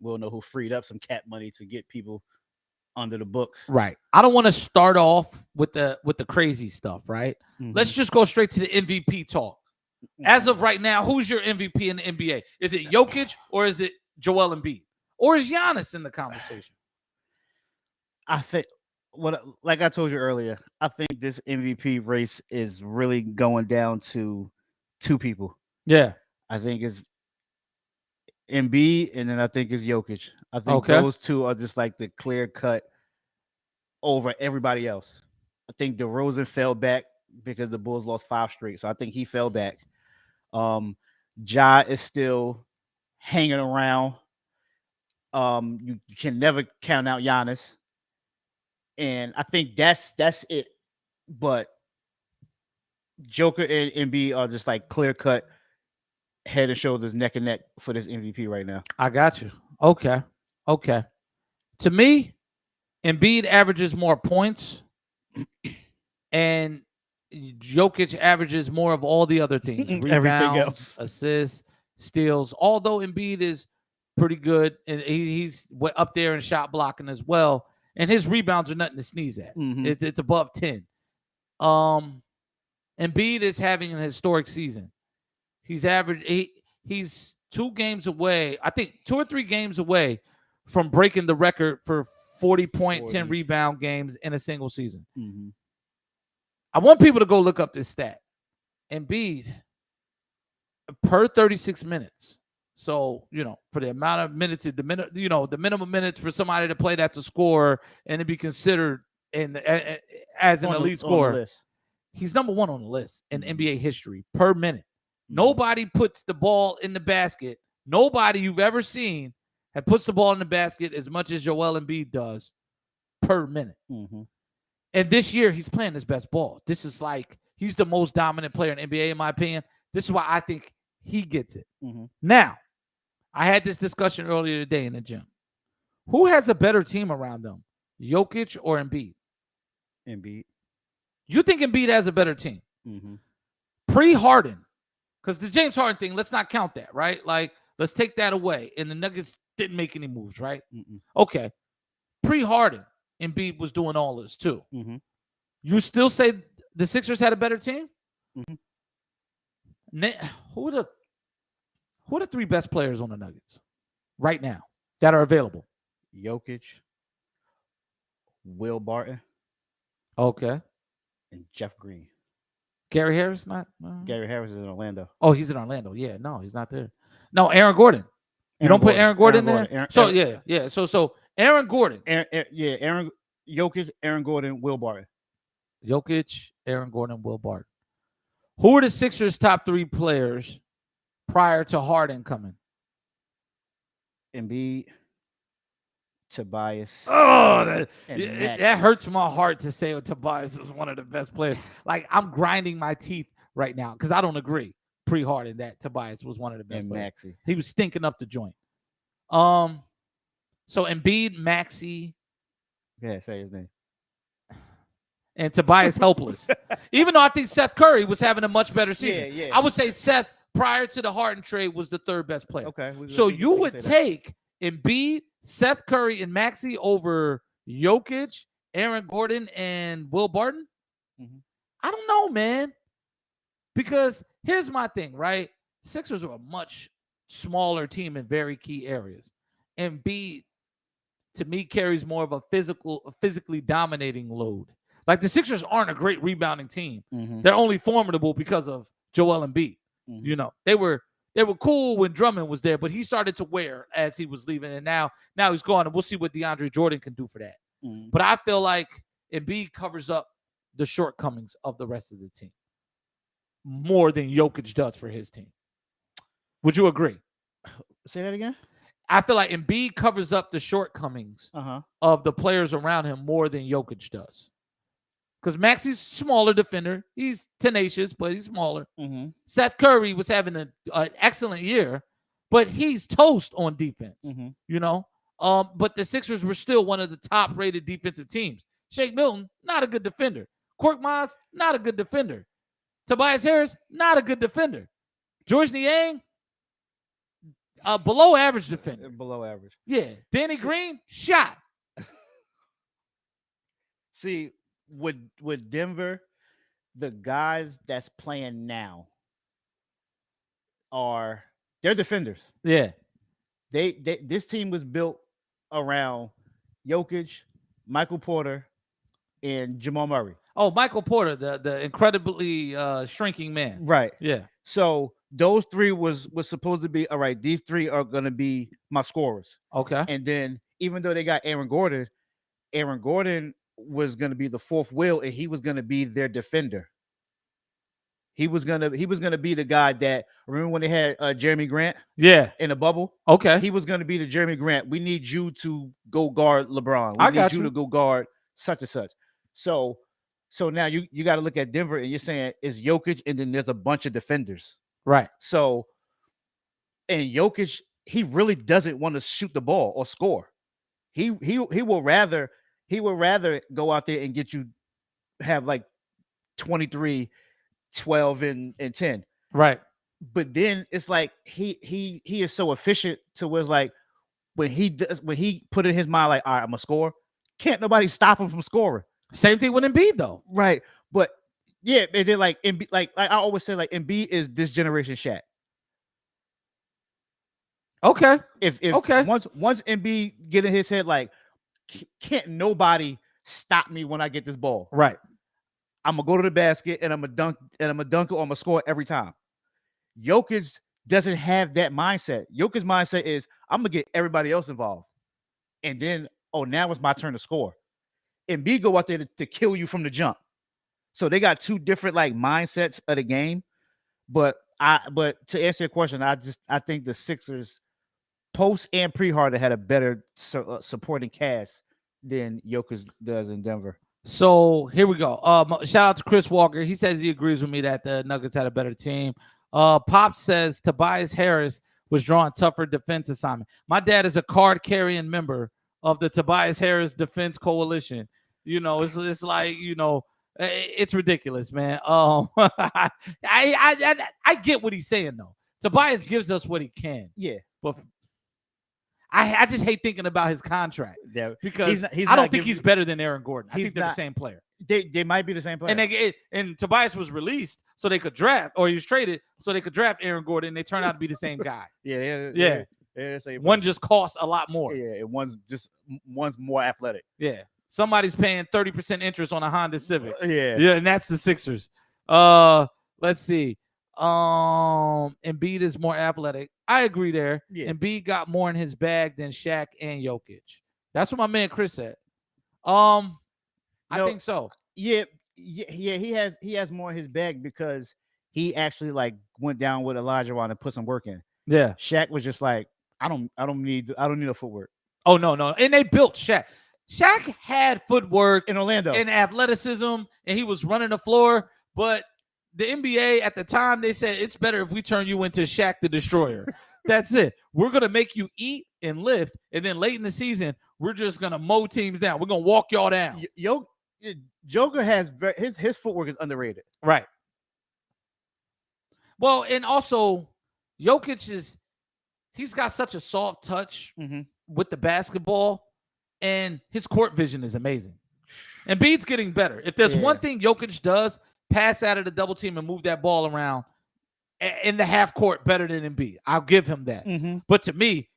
We'll know who freed up some cap money to get people under the books. Right. I don't want to start off with the crazy stuff, right? Let's just go straight to the MVP talk. As of right now, who's your MVP in the NBA? Is it Jokic or is it Joel Embiid? Or is Giannis in the conversation? I think like I told you earlier, I think this MVP race is really going down to two people. Yeah. I think it's Embiid, and then I think it's Jokic. I think Okay. those two are just like the clear cut over everybody else. I think DeRozan fell back because the Bulls lost 5 straight, so I think he fell back. Um, Ja is still hanging around. You can never count out Giannis, and I think that's it. But Joker and Embiid are just like clear cut, head and shoulders, neck and neck for this MVP right now. I got you. Okay. Okay. To me, Embiid averages more points, and Jokic averages more of all the other things: Everything rebounds, else. assists, steals. Although Embiid is pretty good, and he's up there in shot blocking as well, and his rebounds are nothing to sneeze at. Mhm. It's above 10. Embiid is having an historic season. He's he's 2 games away. I think 2 or 3 games away from breaking the record for 40 point, 10 40. rebound games in a single season. Mhm. I want people to go look up this stat. Embiid per 36 minutes. So, for the amount of minutes, the minimum minutes for somebody to play that's a scorer and to be considered as an elite scorer. He's number 1 on the list in NBA history per minute. Nobody puts the ball in the basket. Nobody you've ever seen puts the ball in the basket as much as Joel Embiid does per minute. Mhm. And this year, he's playing his best ball. This is like, he's the most dominant player in NBA, in my opinion. This is why I think he gets it. Mhm. Now, I had this discussion earlier today in the gym. Who has a better team around them, Jokic or Embiid? Embiid. You think Embiid has a better team? Mhm. Pre-Harden, because the James Harden thing, let's not count that, right? Like, let's take that away. And the Nuggets didn't make any moves, right? Mm-mm. Okay. Pre-Harden, Embiid was doing all this too. Mhm. You still say the Sixers had a better team? Mhm. Who are the 3 best players on the Nuggets right now that are available? Jokic, Will Barton, Okay. and Jeff Green. Gary Harris, not? Gary Harris is in Orlando. Oh, he's in Orlando. Yeah, no, he's not there. No, Aaron Gordon. You don't put Aaron Gordon in there? Yeah. So Aaron Gordon. Aaron Jokic, Aaron Gordon, Will Barton. Jokic, Aaron Gordon, Will Barton. Who are the Sixers' top 3 players prior to Harden coming? Embiid, Tobias. Oh, and that hurts my heart to say Tobias was one of the best players. Like, I'm grinding my teeth right now because I don't agree pre-Harden that Tobias was one of the best and players. Maxey. He was stinking up the joint. So Embiid, Maxey, Yeah, say his name. and Tobias helpless. Even though I think Seth Curry was having a much better season. Yeah. I would say Seth, prior to the Harden trade, was the 3rd best player. Okay. So you would take Embiid, Seth Curry, and Maxey over Jokic, Aaron Gordon, and Will Barton? Mhm. I don't know, man. Because here's my thing, right? Sixers are a much smaller team in very key areas. Embiid, to me, carries more of a physically dominating load. Like, the Sixers aren't a great rebounding team. Mhm. They're only formidable because of Joel Embiid. Mhm. They were cool when Drummond was there, but he started to wear as he was leaving, and now he's gone, and we'll see what DeAndre Jordan can do for that. Mhm. But I feel like Embiid covers up the shortcomings of the rest of the team more than Jokic does for his team. Would you agree? Say that again? I feel like Embiid covers up the shortcomings of the players around him more than Jokic does. Because Maxey's a smaller defender. He's tenacious, but he's smaller. Mm-hmm. Seth Curry was having an excellent year, but he's toast on defense. Mm-hmm. But the Sixers were still one of the top-rated defensive teams. Shake Milton, not a good defender. Korkmaz, not a good defender. Tobias Harris, not a good defender. George Niang, below average defender. Below average. Yeah. Danny Green, shot. See, with Denver, the guys that's playing now they're defenders. Yeah. This team was built around Jokic, Michael Porter, and Jamal Murray. Oh, Michael Porter, the incredibly shrinking man. Right. Yeah. So those three was supposed to be all right. These three are gonna be my scorers. Okay. And then even though they got Aaron Gordon was gonna be the fourth wheel, and he was gonna be their defender. He was gonna be the guy that, remember when they had Jeremy Grant Yeah. in the bubble? Okay. He was gonna be the Jeremy Grant. We need you to go guard LeBron. I We got need you you. to go guard such and such. So now you got to look at Denver, and you're saying it's Jokic, and then there's a bunch of defenders. Right. So, and Jokic, he really doesn't want to shoot the ball or score. He will rather go out there and get you have like 23, 12, and 10. Right. But then it's like he is so efficient to where it's like when he put in his mind like, all right, I'm gonna score, can't nobody stop him from scoring. Same thing with Embiid though. Right. But yeah, and then like Embiid, like I always say, like Embiid is this generation Shaq. Okay. If Okay. once Embiid get in his head, like can't nobody stop me when I get this ball. Right. I'm gonna go to the basket and I'm gonna dunk it or I'm gonna score every time. Jokic doesn't have that mindset. Jokic's mindset is I'm gonna get everybody else involved, and then now it's my turn to score. Embiid go out there to kill you from the jump. So they got two different like mindsets of the game. But to answer your question, I think the Sixers post and pre-Harden had a better supporting cast than Jokic does in Denver. So here we go. Shout out to Chris Walker. He says he agrees with me that the Nuggets had a better team. Pop says Tobias Harris was drawing tougher defense assignment. My dad is a card carrying member of the Tobias Harris Defense Coalition. You know, it's like, you know, it's ridiculous, man. I get what he's saying though. Tobias gives us what he can. Yeah, but I just hate thinking about his contract. Yeah, because I don't think he's better than Aaron Gordon. I think they're the same player. They might be the same player. And Tobias was released so they could draft, or he was traded so they could draft Aaron Gordon. And they turned out to be the same guy. Yeah. One just costs a lot more. Yeah, and one's more athletic. Yeah. Somebody's paying 30% interest on a Honda Civic. Yeah, and that's the Sixers. Let's see. Embiid is more athletic. I agree there. Yeah. Embiid got more in his bag than Shaq and Jokic. That's what my man Chris said. I think so. Yeah. He has more in his bag because he actually like went down with Elijah Wan and put some work in. Yeah. Shaq was just like, I don't need a footwork. Oh no. And they built Shaq. Shaq had footwork in Orlando and athleticism, and he was running the floor. But the NBA at the time, they said it's better if we turn you into Shaq the Destroyer. That's it. We're gonna make you eat and lift, and then late in the season, we're just gonna mow teams down. We're gonna walk y'all down. Joker has his footwork is underrated. Right. Well, and also Jokic he's got such a soft touch with the basketball, and his court vision is amazing. And Embiid's getting better. If there's one thing Jokic does, pass out of the double team and move that ball around in the half court better than Embiid. I'll give him that. But to me,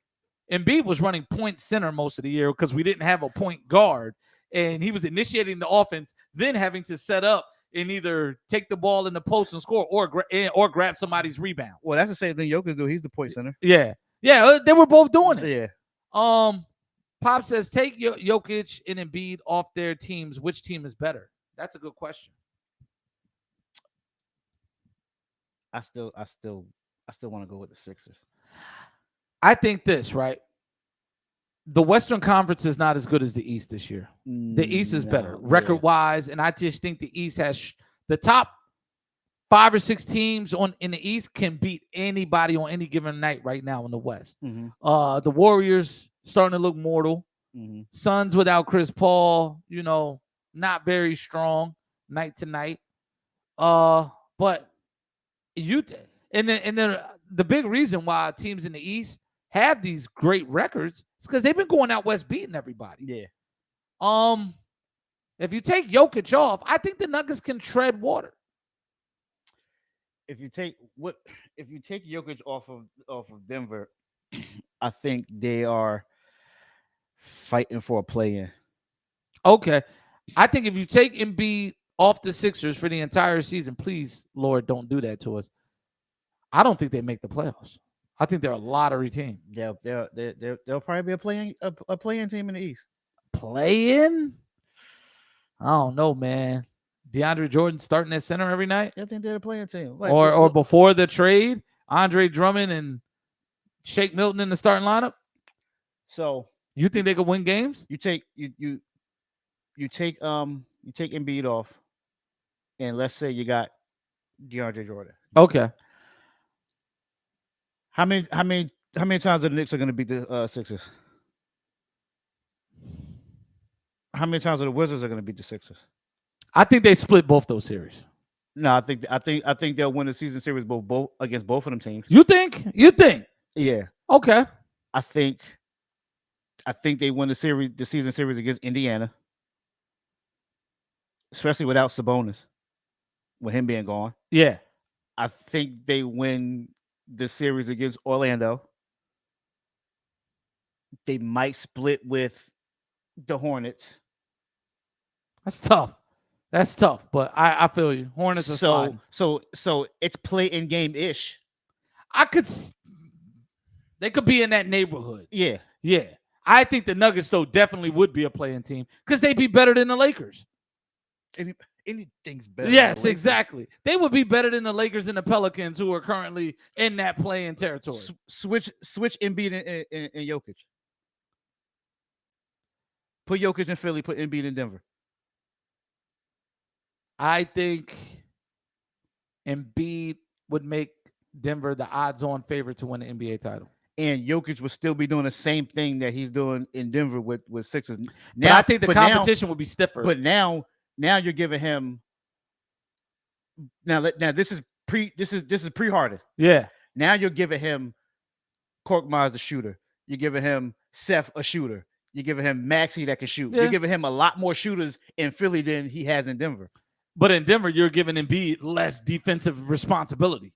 Embiid was running point center most of the year because we didn't have a point guard, and he was initiating the offense, then having to set up and either take the ball in the post and score or grab somebody's rebound. Well, that's the same thing Jokic do. He's the point center. Yeah, they were both doing it. Yeah. Pop says take Jokic and Embiid off their teams. Which team is better? That's a good question. I still want to go with the Sixers. I think this, right? The Western Conference is not as good as the East this year. The East is better record-wise, and I just think the East has the top 5 or 6 teams in the East can beat anybody on any given night right now in the West. The Warriors starting to look mortal. Suns without Chris Paul, not very strong night to night. But and then the big reason why teams in the East have these great records is because they've been going out West beating everybody. Yeah. If you take Jokic off, I think the Nuggets can tread water. If you take Jokic off of Denver, I think they are fighting for a play-in. Okay. I think if you take Embiid off the Sixers for the entire season, please, Lord, don't do that to us. I don't think they make the playoffs. I think they're a lottery team. They'll probably be a playing team in the East. Playing? I don't know, man. DeAndre Jordan starting at center every night, I think they're a playing team. or before the trade, Andre Drummond and Shake Milton in the starting lineup. So you think they could win games? You take Embiid off, and let's say you got DeAndre Jordan. Okay. How many times are the Knicks are going to beat the Sixers? How many times are the Wizards are going to beat the Sixers? I think they split both those series. No, I think they'll win the season series both against both of them teams. You think? Yeah. Okay. I think they win the season series against Indiana, especially without Sabonis, with him being gone. Yeah. I think they win the series against Orlando. They might split with the Hornets. That's tough, but I feel you. Hornets are sliding. So it's play in game ish. They could be in that neighborhood. Yeah. I think the Nuggets though definitely would be a playing team because they'd be better than the Lakers. Anything's better. Yes, exactly. They would be better than the Lakers and the Pelicans, who are currently in that playing territory. Switch Embiid and Jokic. Put Jokic in Philly. Put Embiid in Denver. I think Embiid would make Denver the odds-on favorite to win the NBA title. And Jokic would still be doing the same thing that he's doing in Denver with Sixers. Now, I think the competition would be stiffer. But now you're giving him. Now this is pre-Harden. Yeah. Now you're giving him Korkmaz the shooter. You're giving him Seth a shooter. You're giving him Maxey that can shoot. Yeah. You're giving him a lot more shooters in Philly than he has in Denver. But in Denver, you're giving Embiid less defensive responsibility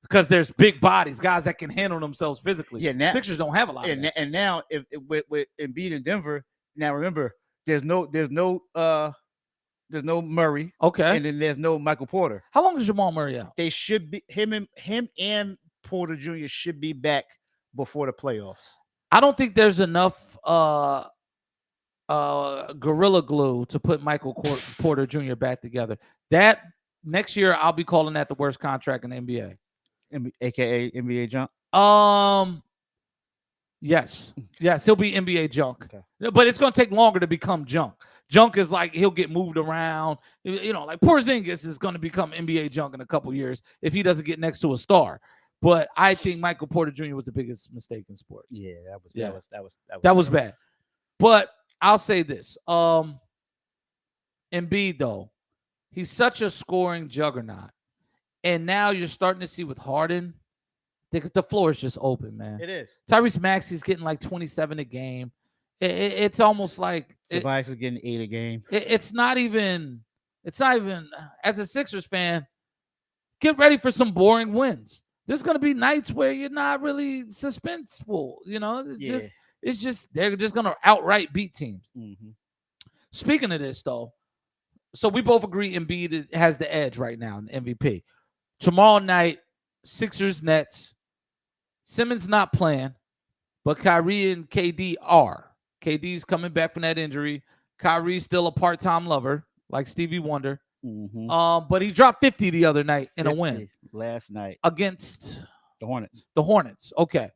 because there's big bodies, guys that can handle themselves physically. Yeah, now, Sixers don't have a lot. And now, if with Embiid in Denver, now remember, there's no Murray. Okay. And then there's no Michael Porter. How long is Jamal Murray out? They should be him and Porter Jr. should be back before the playoffs. I don't think there's enough gorilla glue to put Michael Porter Jr. back together. That next year, I'll be calling that the worst contract in the NBA, aka NBA junk. Yes, he'll be NBA junk, okay. But it's going to take longer to become junk. Junk is like he'll get moved around. Like Porzingis is going to become NBA junk in a couple years if he doesn't get next to a star. But I think Michael Porter Jr. was the biggest mistake in sports. Yeah, that was bad. But I'll say this: Embiid, though, he's such a scoring juggernaut, and now you're starting to see with Harden, the floor is just open, man. It is. Tyrese Maxey's getting like 27 a game. It's almost like Tobias is getting 8 a game. It's not even. As a Sixers fan, get ready for some boring wins. There's gonna be nights where you're not really suspenseful. It's just they're just gonna outright beat teams. Mm-hmm. Speaking of this, though, so we both agree Embiid has the edge right now in the MVP. Tomorrow night, Sixers Nets. Simmons not playing, but Kyrie and KD are. KD's coming back from that injury. Kyrie's still a part-time lover, like Stevie Wonder. Mm-hmm. But he dropped 50 the other night in a win last night against the Hornets. The Hornets. Okay.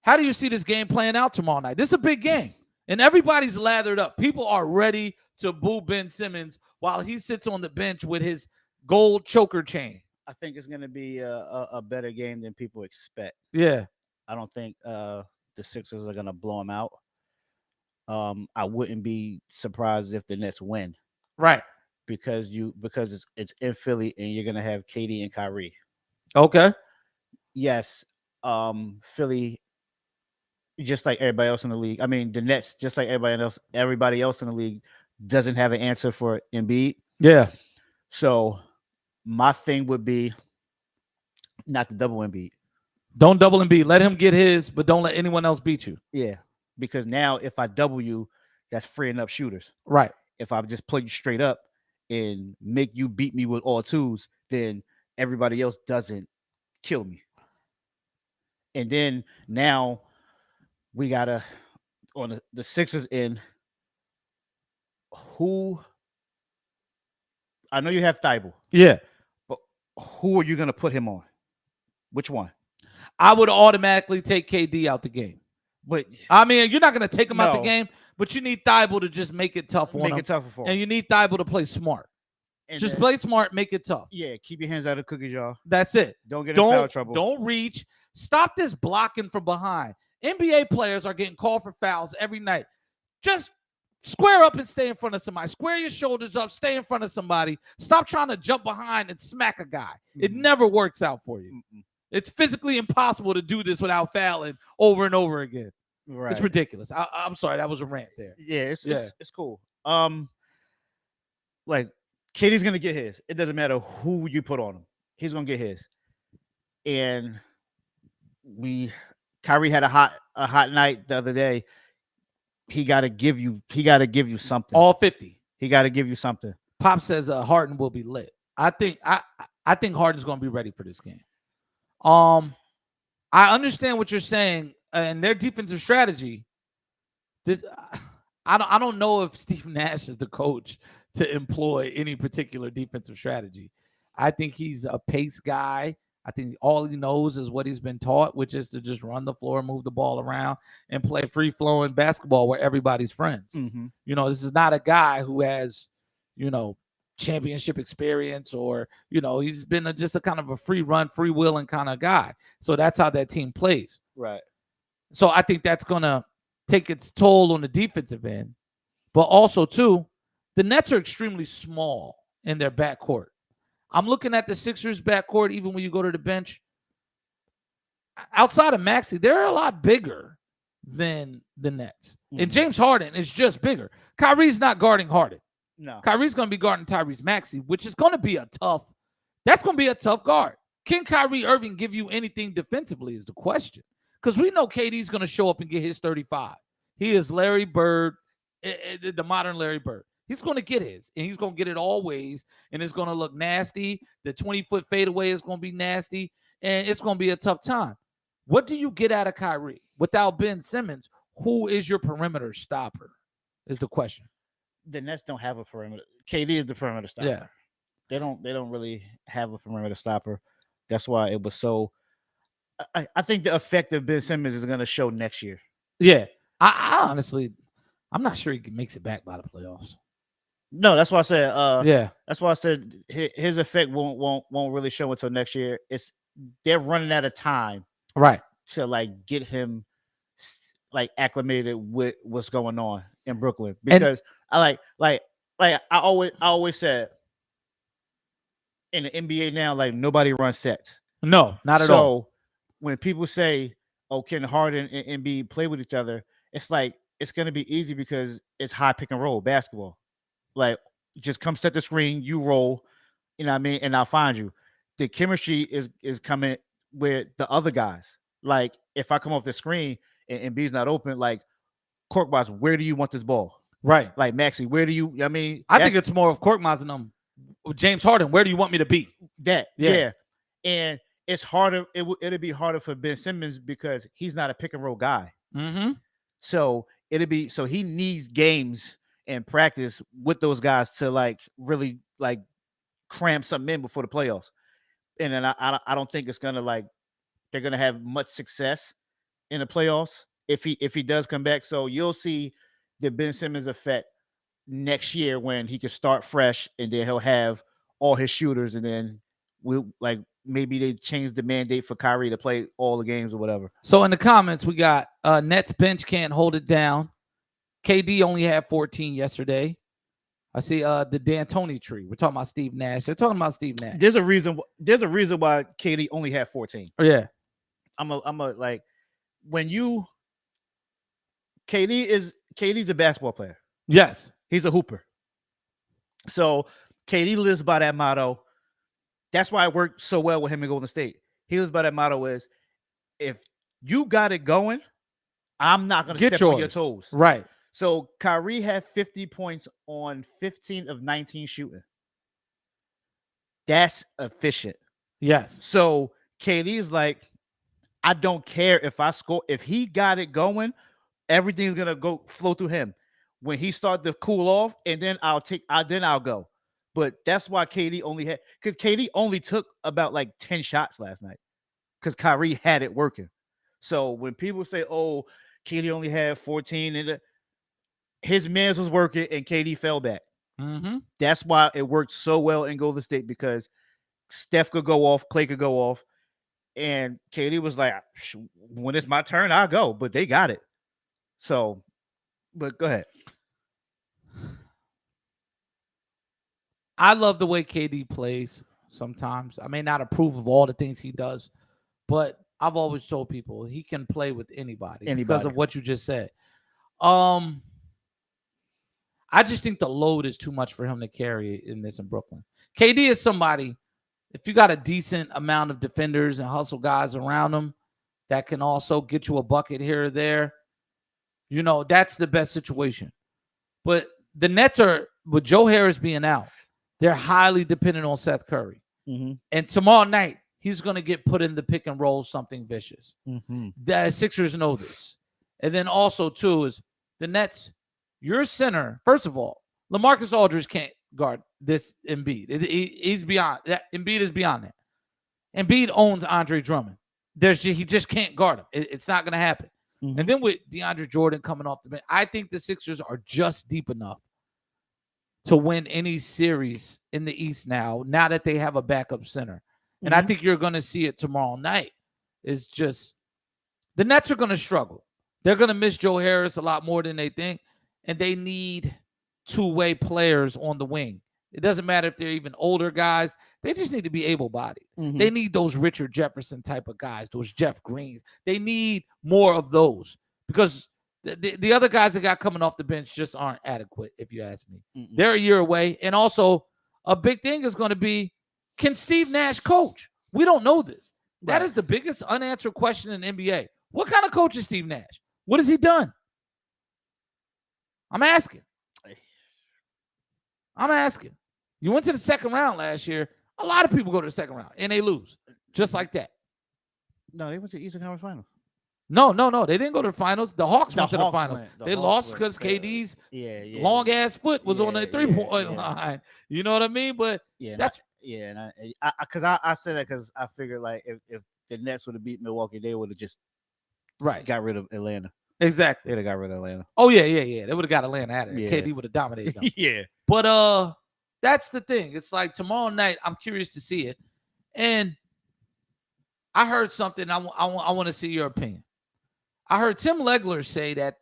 How do you see this game playing out tomorrow night? This is a big game, and everybody's lathered up. People are ready to boo Ben Simmons while he sits on the bench with his gold choker chain. I think it's going to be a better game than people expect. Yeah. I don't think the Sixers are going to blow them out. I wouldn't be surprised if the Nets win. Right. Because it's in Philly and you're going to have KD and Kyrie. Okay. Yes. Philly, just like everybody else in the league. I mean, the Nets, just like everybody else in the league, doesn't have an answer for Embiid. Yeah. So my thing would be not to double Embiid. Don't double Embiid. Let him get his, but don't let anyone else beat you. Yeah. Because now if I double you, that's freeing up shooters. Right. if I just play you straight up and make you beat me with all twos, then everybody else doesn't kill me. And then now we gotta on the Sixers end. Who I know you have Thibault, Yeah. but who are you gonna put him on? Which one? I would automatically take KD out the game. But I mean, you're not going to take him out the No. game, but you need Thibault to just make it tough on make him. it tougher for him. And you need Thibault to play smart. And Just then- play smart, make it tough. Yeah, keep your hands out of the cookie jar. That's it. Don't get in foul trouble. Don't reach. Stop this blocking from behind. NBA players are getting called for fouls every night. Just square up and stay in front of somebody. Square your shoulders up, stay in front of somebody. Stop trying to jump behind and smack a guy. It Mhm. never works out for you. Mm-mm. It's physically impossible to do this without fouling over and over again. Right. It's ridiculous. I'm sorry, that was a rant there. Yeah, it's Yeah. it's cool. Like KD's gonna get his. It doesn't matter who you put on him. He's gonna get his. And Kyrie had a hot night the other day. He gotta give you something. All 50. He gotta give you something. Pop says Harden will be lit. I think Harden's going to be ready for this game. I understand what you're saying, and their defensive strategy. I don't know if Steve Nash is the coach to employ any particular defensive strategy. I think he's a pace guy. I think all he knows is what he's been taught, which is to just run the floor, move the ball around, and play free-flowing basketball where everybody's friends. Mm-hmm. You know, this is not a guy who has, championship experience or, he's been just a kind of a free run, free willing kind of guy. So that's how that team plays. Right. So I think that's going to take its toll on the defensive end. But also, too, the Nets are extremely small in their backcourt. I'm looking at the Sixers backcourt, even when you go to the bench. Outside of Maxey, they're a lot bigger than the Nets. And Mhm. James Harden is just bigger. Kyrie's not guarding Harden. No. Kyrie's going to be guarding Tyrese Maxey, which is going to be that's going to be a tough guard. Can Kyrie Irving give you anything defensively is the question. Because we know KD's going to show up and get his 35. He is Larry Bird, the modern Larry Bird. He's going to get his, and he's going to get it always, and it's going to look nasty. The 20-foot fadeaway is going to be nasty, and it's going to be a tough time. What do you get out of Kyrie? Without Ben Simmons, who is your perimeter stopper is the question. The Nets don't have a perimeter. KD is the perimeter stopper. Yeah. They don't really have a perimeter stopper. That's why it was so. I think the effect of Ben Simmons is going to show next year. Yeah. I honestly, I'm not sure he makes it back by the playoffs. No, that's why I said. Yeah. That's why I said his effect won't really show until next year. They're running out of time, Right. to like get him like acclimated with what's going on in Brooklyn, because I always said in the NBA now, like nobody runs sets. No, not at all. So when people say, "Oh, can Harden and Embiid play with each other?" It's like it's gonna be easy because it's high pick and roll basketball. Like just come set the screen, you roll, you know what I mean, and I'll find you. The chemistry is coming with the other guys. Like if I come off the screen and Embiid's not open, like Korkmaz, where do you want this ball? Right. Like Maxey, where do you? I mean, I think it's more of Korkmaz and them. James Harden, where do you want me to be? that. Yeah. Yeah. And it's harder. It'll be harder for Ben Simmons because he's not a pick and roll guy. Mm-hmm. So he needs games and practice with those guys to like really like cram something in before the playoffs. And then I don't think it's gonna like they're gonna have much success in the playoffs if he does come back. So you'll see the Ben Simmons effect next year when he can start fresh and then he'll have all his shooters, and then we'll like maybe they change the mandate for Kyrie to play all the games or whatever. So in the comments, we got Nets bench can't hold it down. KD only had 14 yesterday. I see the D'Antoni tree. We're talking about Steve Nash. They're talking about Steve Nash. There's a reason why KD only had 14. Oh, yeah. I'm a like when you KD's a basketball player. Yes. He's a hooper. So KD lives by that motto. That's why it worked so well with him in Golden State. He lives by that motto is if you got it going, I'm not gonna Get step on your yours. toes. Right. So Kyrie had 50 points on 15 of 19 shooting. That's efficient. Yes. So KD's like, I don't care if I score. If he got it going, everything's gonna go flow through him. When he start to cool off, and then I'll go. But that's why KD only had because KD only took about like 10 shots last night because Kyrie had it working. So when people say, "Oh, KD only had 14," and his man's was working, and KD fell back. Mm-hmm. That's why it worked so well in Golden State because Steph could go off, Clay could go off, and KD was like, "When it's my turn, I'll go." But they got it. So, but go ahead. I love the way KD plays sometimes. I may not approve of all the things he does, but I've always told people he can play with anybody. Because of what you just said. I just think the load is too much for him to carry in Brooklyn. KD is somebody, if you got a decent amount of defenders and hustle guys around him that can also get you a bucket here or there, that's the best situation. But the Nets are, with Joe Harris being out, they're highly dependent on Seth Curry. Mm-hmm. And tomorrow night, he's going to get put in the pick and roll something vicious. Mm-hmm. The Sixers know this. And then also, too, is the Nets, your center, first of all, LaMarcus Aldridge can't guard this Embiid. He's beyond that. Embiid is beyond that. Embiid owns Andre Drummond. He just can't guard him. It's not going to happen. Mm-hmm. And then with DeAndre Jordan coming off the bench, I think the Sixers are just deep enough to win any series in the East now that they have a backup center. And I think you're going to see it tomorrow night. It's just the Nets are going to struggle. They're going to miss Joe Harris a lot more than they think, and they need two-way players on the wing. It doesn't matter if they're even older guys. They just need to be able-bodied. Mm-hmm. They need those Richard Jefferson type of guys, those Jeff Greens. They need more of those because the other guys that got coming off the bench just aren't adequate, if you ask me. Mm-mm. They're a year away. And also, a big thing is going to be, can Steve Nash coach? We don't know this. Right. That is the biggest unanswered question in the NBA. What kind of coach is Steve Nash? What has he done? I'm asking. You went to the second round last year. A lot of people go to the second round, and they lose. Just like that. No, they went to the Eastern Conference Finals. No. They didn't go to the finals. The Hawks went to the finals. They lost because KD's long-ass foot was on the three-point line. You know what I mean? But that's... Yeah, and I said that because I figured like if the Nets would have beat Milwaukee, they would have just got rid of Atlanta. Exactly. They'd have got rid of Atlanta. Oh, yeah. They would have got Atlanta out of there. KD would have dominated them. Yeah. But that's the thing. It's like tomorrow night, I'm curious to see it. And I heard something. I want to see your opinion. I heard Tim Legler say that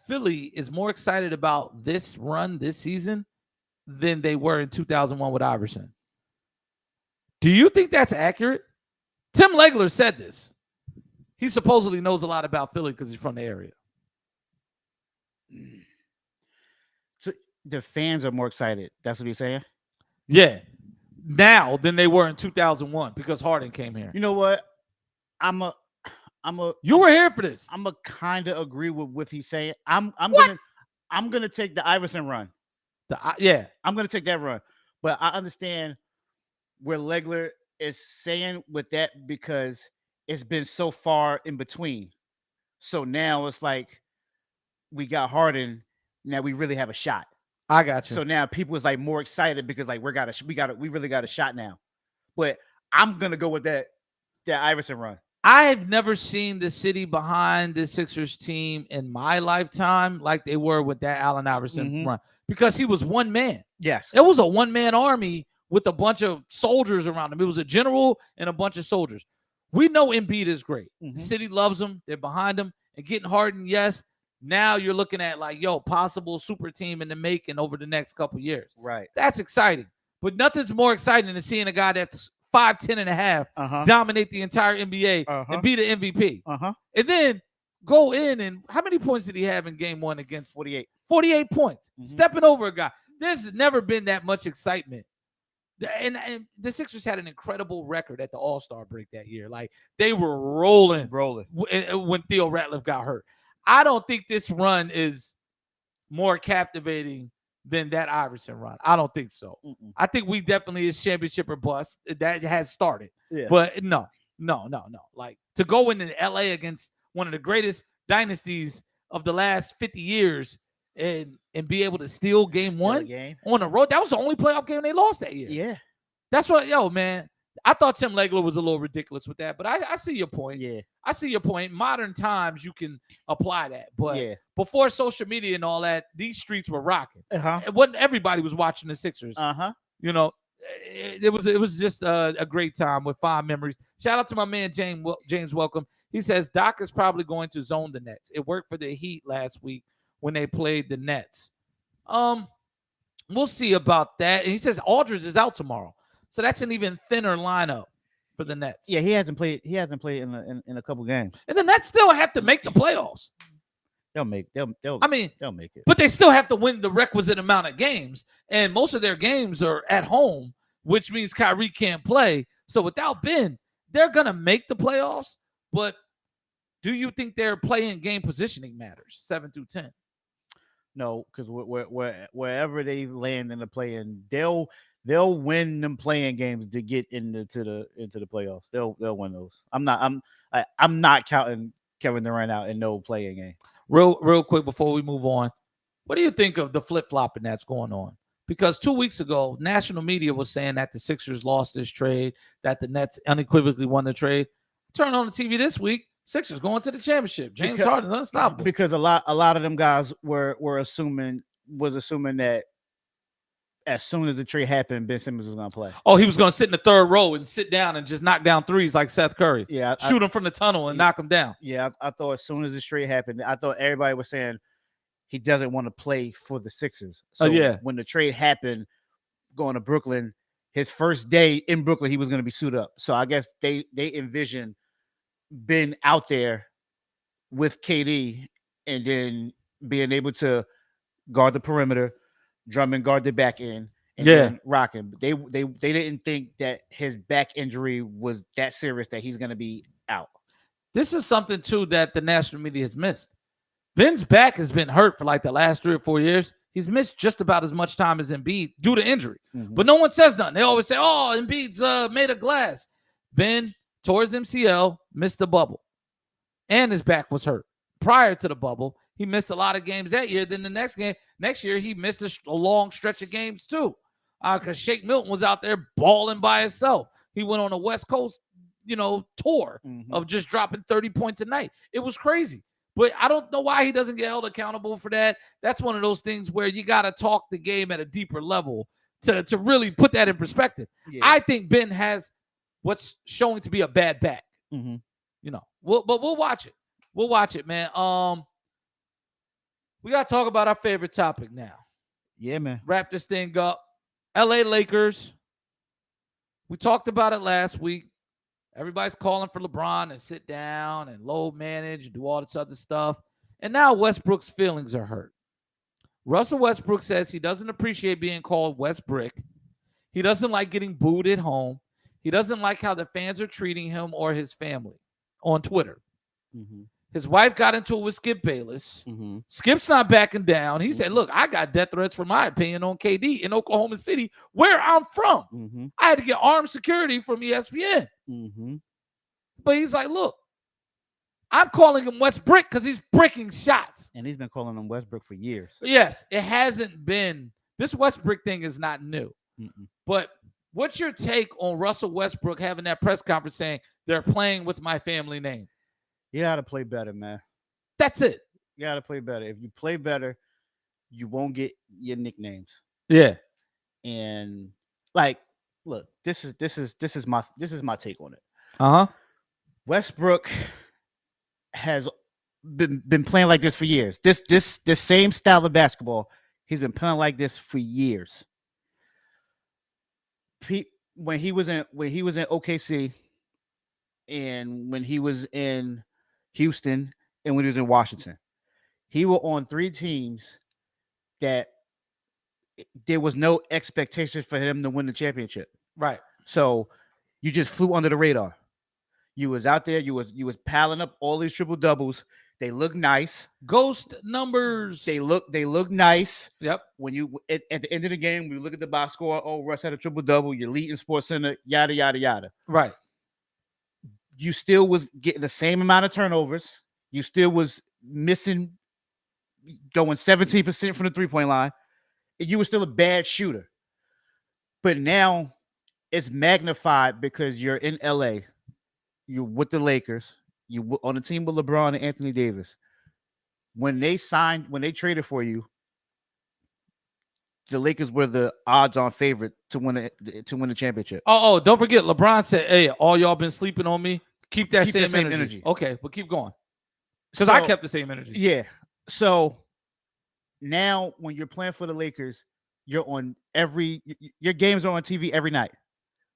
Philly is more excited about this run this season than they were in 2001 with Iverson. Do you think that's accurate? Tim Legler said this. He supposedly knows a lot about Philly because he's from the area. So the fans are more excited. That's what he's saying? Yeah. Now than they were in 2001 because Harden came here. You know what? You were here for this. I'm a kind of agree with what he's saying. I'm gonna take the Iverson run. I'm gonna take that run. But I understand where Legler is saying with that because it's been so far in between. So now it's like we got Harden. Now we really have a shot. I got you. So now people is like more excited because like we really got a shot now. But I'm gonna go with that Iverson run. I've never seen the city behind the Sixers team in my lifetime like they were with that Allen Iverson run because he was one man. Yes. It was a one-man army with a bunch of soldiers around him. It was a general and a bunch of soldiers. We know Embiid is great. The city loves him. They're behind him. And getting Harden, yes. Now you're looking at like, possible super team in the making over the next couple years. Right. That's exciting. But nothing's more exciting than seeing a guy that's 5'10" and a half dominate the entire NBA and be the MVP. And then go in and how many points did he have in game one against 48? 48 points. Stepping over a guy. There's never been that much excitement. And the Sixers had an incredible record at the All-Star break that year. Like they were rolling when Theo Ratliff got hurt. I don't think this run is more captivating than that Iverson run. I don't think so. Mm-mm. I think we definitely is championship or bust. That has started. Yeah. But no. Like to go into LA against one of the greatest dynasties of the last 50 years and be able to steal game Still a one game. on the road. That was the only playoff game they lost that year. Yeah. That's what, man. I thought Tim Legler was a little ridiculous with that, but I see your point. Yeah. I see your point. Modern times, you can apply that. But Yeah. before social media and all that, these streets were rocking. Uh-huh. It wasn't everybody was watching the Sixers. Uh-huh. You know, it was just a great time with fond memories. Shout out to my man James Welcome. He says Doc is probably going to zone the Nets. It worked for the Heat last week when they played the Nets. We'll see about that. And he says Aldridge is out tomorrow, so that's an even thinner lineup for the Nets. Yeah, he hasn't played in a couple games. And the Nets still have to make the playoffs. They'll make it. But they still have to win the requisite amount of games, and most of their games are at home, which means Kyrie can't play. So without Ben, they're gonna make the playoffs. But do you think their playing game positioning matters? 7 through 10. No, because wherever they land in the play-in, they'll win them playing games to get into the playoffs. They'll win those. I'm not counting Kevin Durant out in no playing game. Real quick before we move on, what do you think of the flip-flopping that's going on? Because 2 weeks ago, national media was saying that the Sixers lost this trade, that the Nets unequivocally won the trade. Turn on the TV this week, Sixers going to the championship. James Harden's unstoppable. Because a lot of them guys were assuming that as soon as the trade happened, Ben Simmons was going to play. Oh, he was going to sit in the third row and sit down and just knock down threes like Seth Curry. Yeah, shoot him from the tunnel and knock him down. Yeah, I thought as soon as this trade happened, I thought everybody was saying he doesn't want to play for the Sixers. So when the trade happened, going to Brooklyn, his first day in Brooklyn, he was going to be suited up. So I guess they envisioned Ben out there with KD and then being able to guard the perimeter, Drummond guard the back end, and then rocking. But they didn't think that his back injury was that serious that he's going to be out. This is something too that the national media has missed. Ben's back has been hurt for like the last 3 or 4 years. He's missed just about as much time as Embiid due to injury. Mm-hmm. But no one says nothing. They always say, "Oh, Embiid's made of glass." Ben tore his MCL, missed the bubble, and his back was hurt. Prior to the bubble, he missed a lot of games that year. Then the next year, he missed a long stretch of games too, because Shake Milton was out there balling by himself. He went on a West Coast, tour of just dropping 30 points a night. It was crazy. But I don't know why he doesn't get held accountable for that. That's one of those things where you got to talk the game at a deeper level to really put that in perspective. Yeah. I think Ben has what's showing to be a bad back. Mm-hmm. But we'll watch it. We'll watch it, man. We got to talk about our favorite topic now. Yeah, man. Wrap this thing up. LA Lakers. We talked about it last week. Everybody's calling for LeBron to sit down and load manage and do all this other stuff. And now Westbrook's feelings are hurt. Russell Westbrook says he doesn't appreciate being called Westbrick. He doesn't like getting booed at home. He doesn't like how the fans are treating him or his family on Twitter. Mm-hmm. His wife got into it with Skip Bayless. Mm-hmm. Skip's not backing down. He said, "Look, I got death threats for my opinion on KD in Oklahoma City, where I'm from. Mm-hmm. I had to get armed security from ESPN." Mm-hmm. But he's like, "Look, I'm calling him Westbrick because he's bricking shots." And he's been calling him Westbrook for years. Yes, it hasn't been. This Westbrick thing is not new. Mm-mm. But what's your take on Russell Westbrook having that press conference saying they're playing with my family name? You got to play better, man. That's it. You got to play better. If you play better, you won't get your nicknames. Yeah. And look, this is my take on it. Uh-huh. Westbrook has been playing like this for years. This same style of basketball, he's been playing like this for years. When he was in OKC and when he was in Houston and when he was in Washington, he was on 3 teams that there was no expectation for him to win the championship. Right. So you just flew under the radar. You was out there, you was piling up all these triple doubles They look nice. Ghost numbers. They look nice. Yep. When you at the end of the game, we look at the box score. Oh, Russ had a triple double. You're leading Sports Center. Yada yada yada. Right. You still was getting the same amount of turnovers. You still was missing, going 17% from the 3-point line. And you were still a bad shooter. But now it's magnified because you're in LA. You're with the Lakers. You on the team with LeBron and Anthony Davis. When they traded for you, the Lakers were the odds-on favorite to win the championship. Oh, don't forget, LeBron said, "Hey, all y'all been sleeping on me. Keep the same energy." energy. Okay, but keep going. Because I kept the same energy. Yeah. So now when you're playing for the Lakers, your games are on TV every night.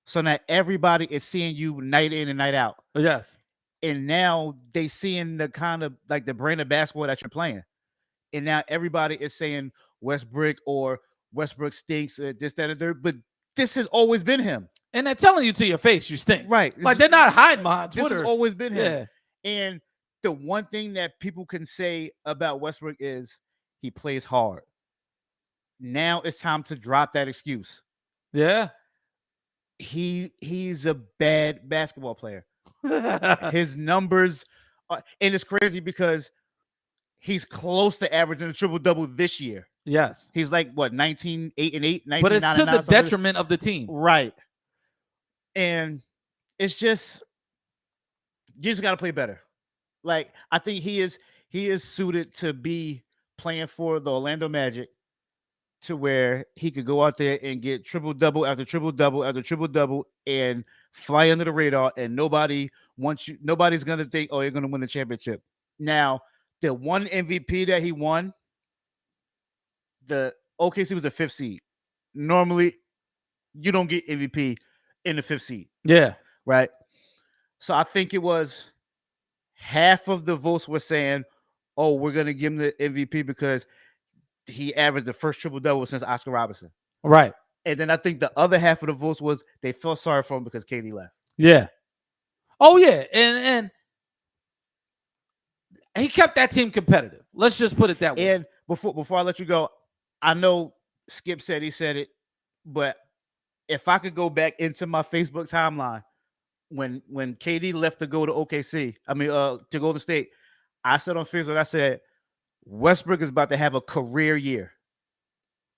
So now everybody is seeing you night in and night out. Yes. And now they seeing the kind of like the brand of basketball that you're playing. And now everybody is saying Westbrook stinks, this, that, and third. But this has always been him. And they're telling you to your face you stink. Right. Like they're not hiding behind Twitter. This has always been him. Yeah. And the one thing that people can say about Westbrook is he plays hard. Now it's time to drop that excuse. Yeah. He's a bad basketball player. His numbers are, and it's crazy because he's close to averaging a triple-double this year. Yes. He's like, what, 19, 8 and 8, 19, but it's 9 to and the 9, detriment of the team. Right. And it's just, you just got to play better. Like, I think he is suited to be playing for the Orlando Magic, to where he could go out there and get triple-double after triple-double after triple-double and fly under the radar, and nobody's going to think, oh, you're going to win the championship. Now, the one MVP that he won, the OKC was a 5th seed. Normally, you don't get MVP in the 5th seed. Yeah. Right? So I think it was half of the votes were saying, oh, we're going to give him the MVP because he averaged the first triple-double since Oscar Robertson. Right. And then I think the other half of the votes was they felt sorry for him because KD left. Yeah. Oh, yeah. And he kept that team competitive. Let's just put it that way. And before I let you go, I know Skip said he said it, but if I could go back into my Facebook timeline when KD left to go to OKC, to Golden State, I said on Facebook, I said, Westbrook is about to have a career year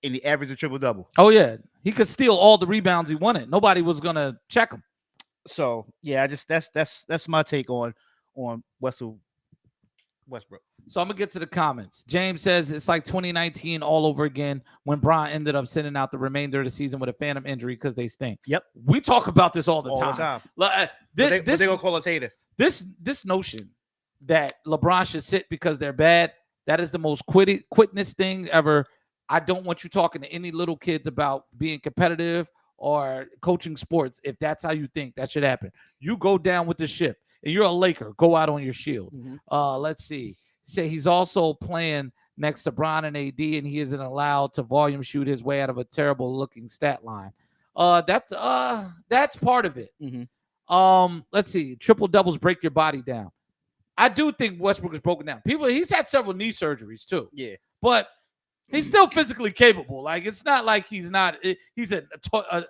in the average of triple-double. Oh, yeah. He could steal all the rebounds he wanted. Nobody was going to check him. So, yeah, that's my take on Westbrook. So I'm going to get to the comments. James says it's like 2019 all over again when Bron ended up sitting out the remainder of the season with a phantom injury because they stink. Yep. We talk about this all the time. But they're going to call us hater. This notion that LeBron should sit because they're bad, that is the most quitness thing ever. I don't want you talking to any little kids about being competitive or coaching sports. If that's how you think, that should happen. You go down with the ship, and you're a Laker. Go out on your shield. Mm-hmm. Let's see. Say he's also playing next to Bron and AD, and he isn't allowed to volume shoot his way out of a terrible-looking stat line. That's part of it. Mm-hmm. Let's see. Triple doubles break your body down. I do think Westbrook is broken down. He's had several knee surgeries too. Yeah, but he's still physically capable. Like, it's not like he's a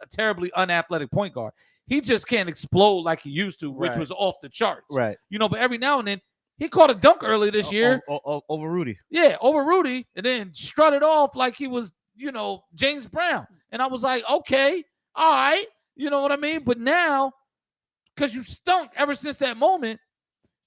terribly unathletic point guard. He just can't explode like he used to, which was off the charts. Right. But every now and then he caught a dunk early this year over Rudy. Yeah, over Rudy, and then strutted off like he was, James Brown. And I was like, okay, all right, you know what I mean? But now, because you stunk ever since that moment,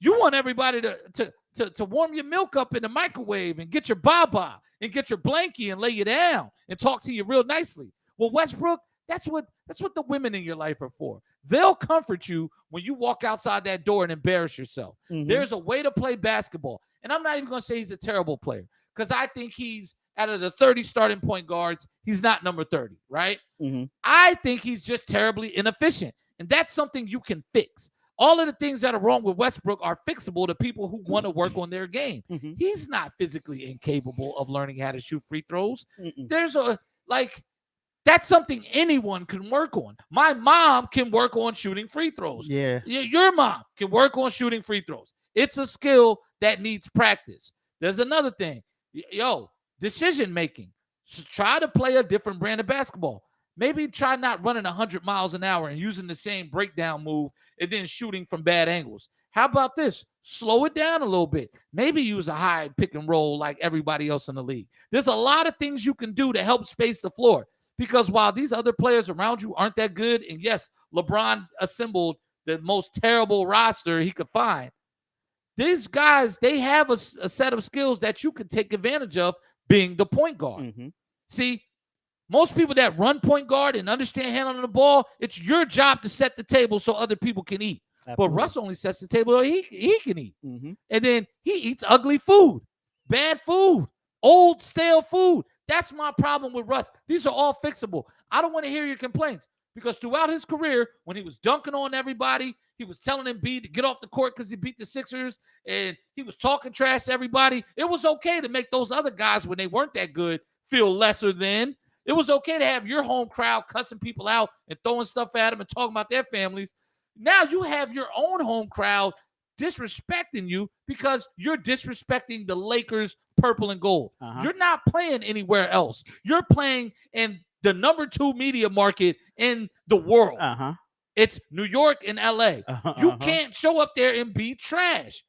you want everybody to warm your milk up in the microwave and get your baba and get your blankie and lay you down and talk to you real nicely. Well, Westbrook, that's what the women in your life are for. They'll comfort you when you walk outside that door and embarrass yourself. Mm-hmm. There's a way to play basketball. And I'm not even going to say he's a terrible player because I think he's, out of the 30 starting point guards, he's not number 30, right? Mm-hmm. I think he's just terribly inefficient. And that's something you can fix. All of the things that are wrong with Westbrook are fixable to people who want to work on their game. Mm-hmm. He's not physically incapable of learning how to shoot free throws. Mm-mm. That's something anyone can work on. My mom can work on shooting free throws. Yeah. Your mom can work on shooting free throws. It's a skill that needs practice. There's another thing. Decision making. So try to play a different brand of basketball. Maybe try not running 100 miles an hour and using the same breakdown move and then shooting from bad angles. How about this? Slow it down a little bit. Maybe use a high pick and roll like everybody else in the league. There's a lot of things you can do to help space the floor, because while these other players around you aren't that good, and yes, LeBron assembled the most terrible roster he could find, these guys, they have a set of skills that you can take advantage of being the point guard. Mm-hmm. See, most people that run point guard and understand handling the ball, it's your job to set the table so other people can eat. Absolutely. But Russ only sets the table so he can eat. Mm-hmm. And then he eats ugly food, bad food, old, stale food. That's my problem with Russ. These are all fixable. I don't want to hear your complaints, because throughout his career, when he was dunking on everybody, he was telling Embiid to get off the court because he beat the Sixers, and he was talking trash to everybody. It was okay to make those other guys, when they weren't that good, feel lesser than. It was okay to have your home crowd cussing people out and throwing stuff at them and talking about their families. Now you have your own home crowd disrespecting you because you're disrespecting the Lakers purple and gold. You're not playing anywhere else. You're playing in the number 2 media market in the world. It's New York and LA. You can't show up there and be trash.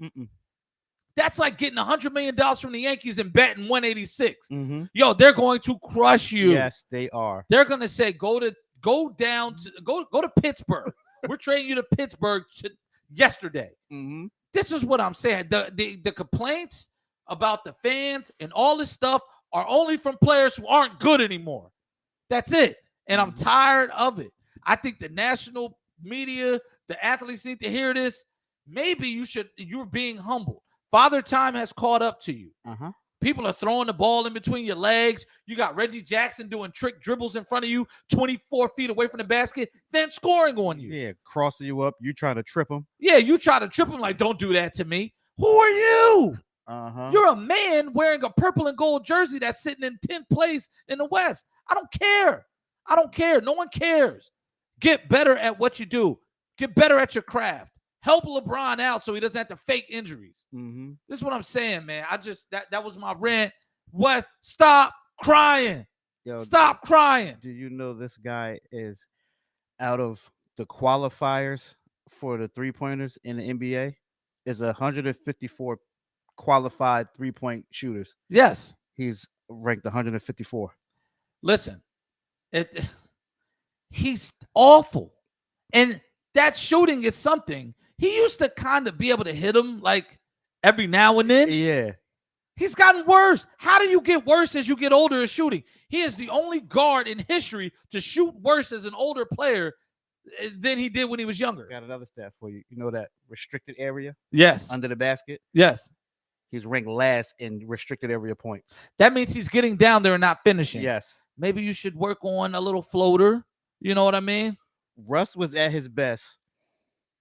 That's like getting $100 million from the Yankees and betting 186. Yo, they're going to crush you. Yes, they are. They're going to say, go to Pittsburgh. We're trading you to Pittsburgh yesterday. This is what I'm saying. The complaints about the fans and all this stuff are only from players who aren't good anymore. That's it. And I'm tired of it. I think the national media, the athletes need to hear this. Maybe you're being humbled. Father Time has caught up to you. People are throwing the ball in between your legs. You got Reggie Jackson doing trick dribbles in front of you, 24 feet away from the basket, then scoring on you. Yeah, crossing you up. You trying to trip him. Yeah, you try to trip him like, don't do that to me. Who are you? You're a man wearing a purple and gold jersey that's sitting in 10th place in the West. I don't care. I don't care. No one cares. Get better at what you do. Get better at your craft. Help LeBron out so he doesn't have to fake injuries. This is what I'm saying, man. That was my rant. What? Stop crying. Stop crying. Do you know this guy is out of the qualifiers for the three-pointers in the NBA? Is 154 qualified three-point shooters. Yes. He's ranked 154. Listen, he's awful. And that shooting is something. He used to kind of be able to hit him like every now and then. Yeah. He's gotten worse. How do you get worse as you get older at shooting? He is the only guard in history to shoot worse as an older player than he did when he was younger. Got another stat for you. You know that restricted area? Yes. Under the basket? Yes. He's ranked last in restricted area points. That means he's getting down there and not finishing. Yes. Maybe you should work on a little floater. You know what I mean? Russ was at his best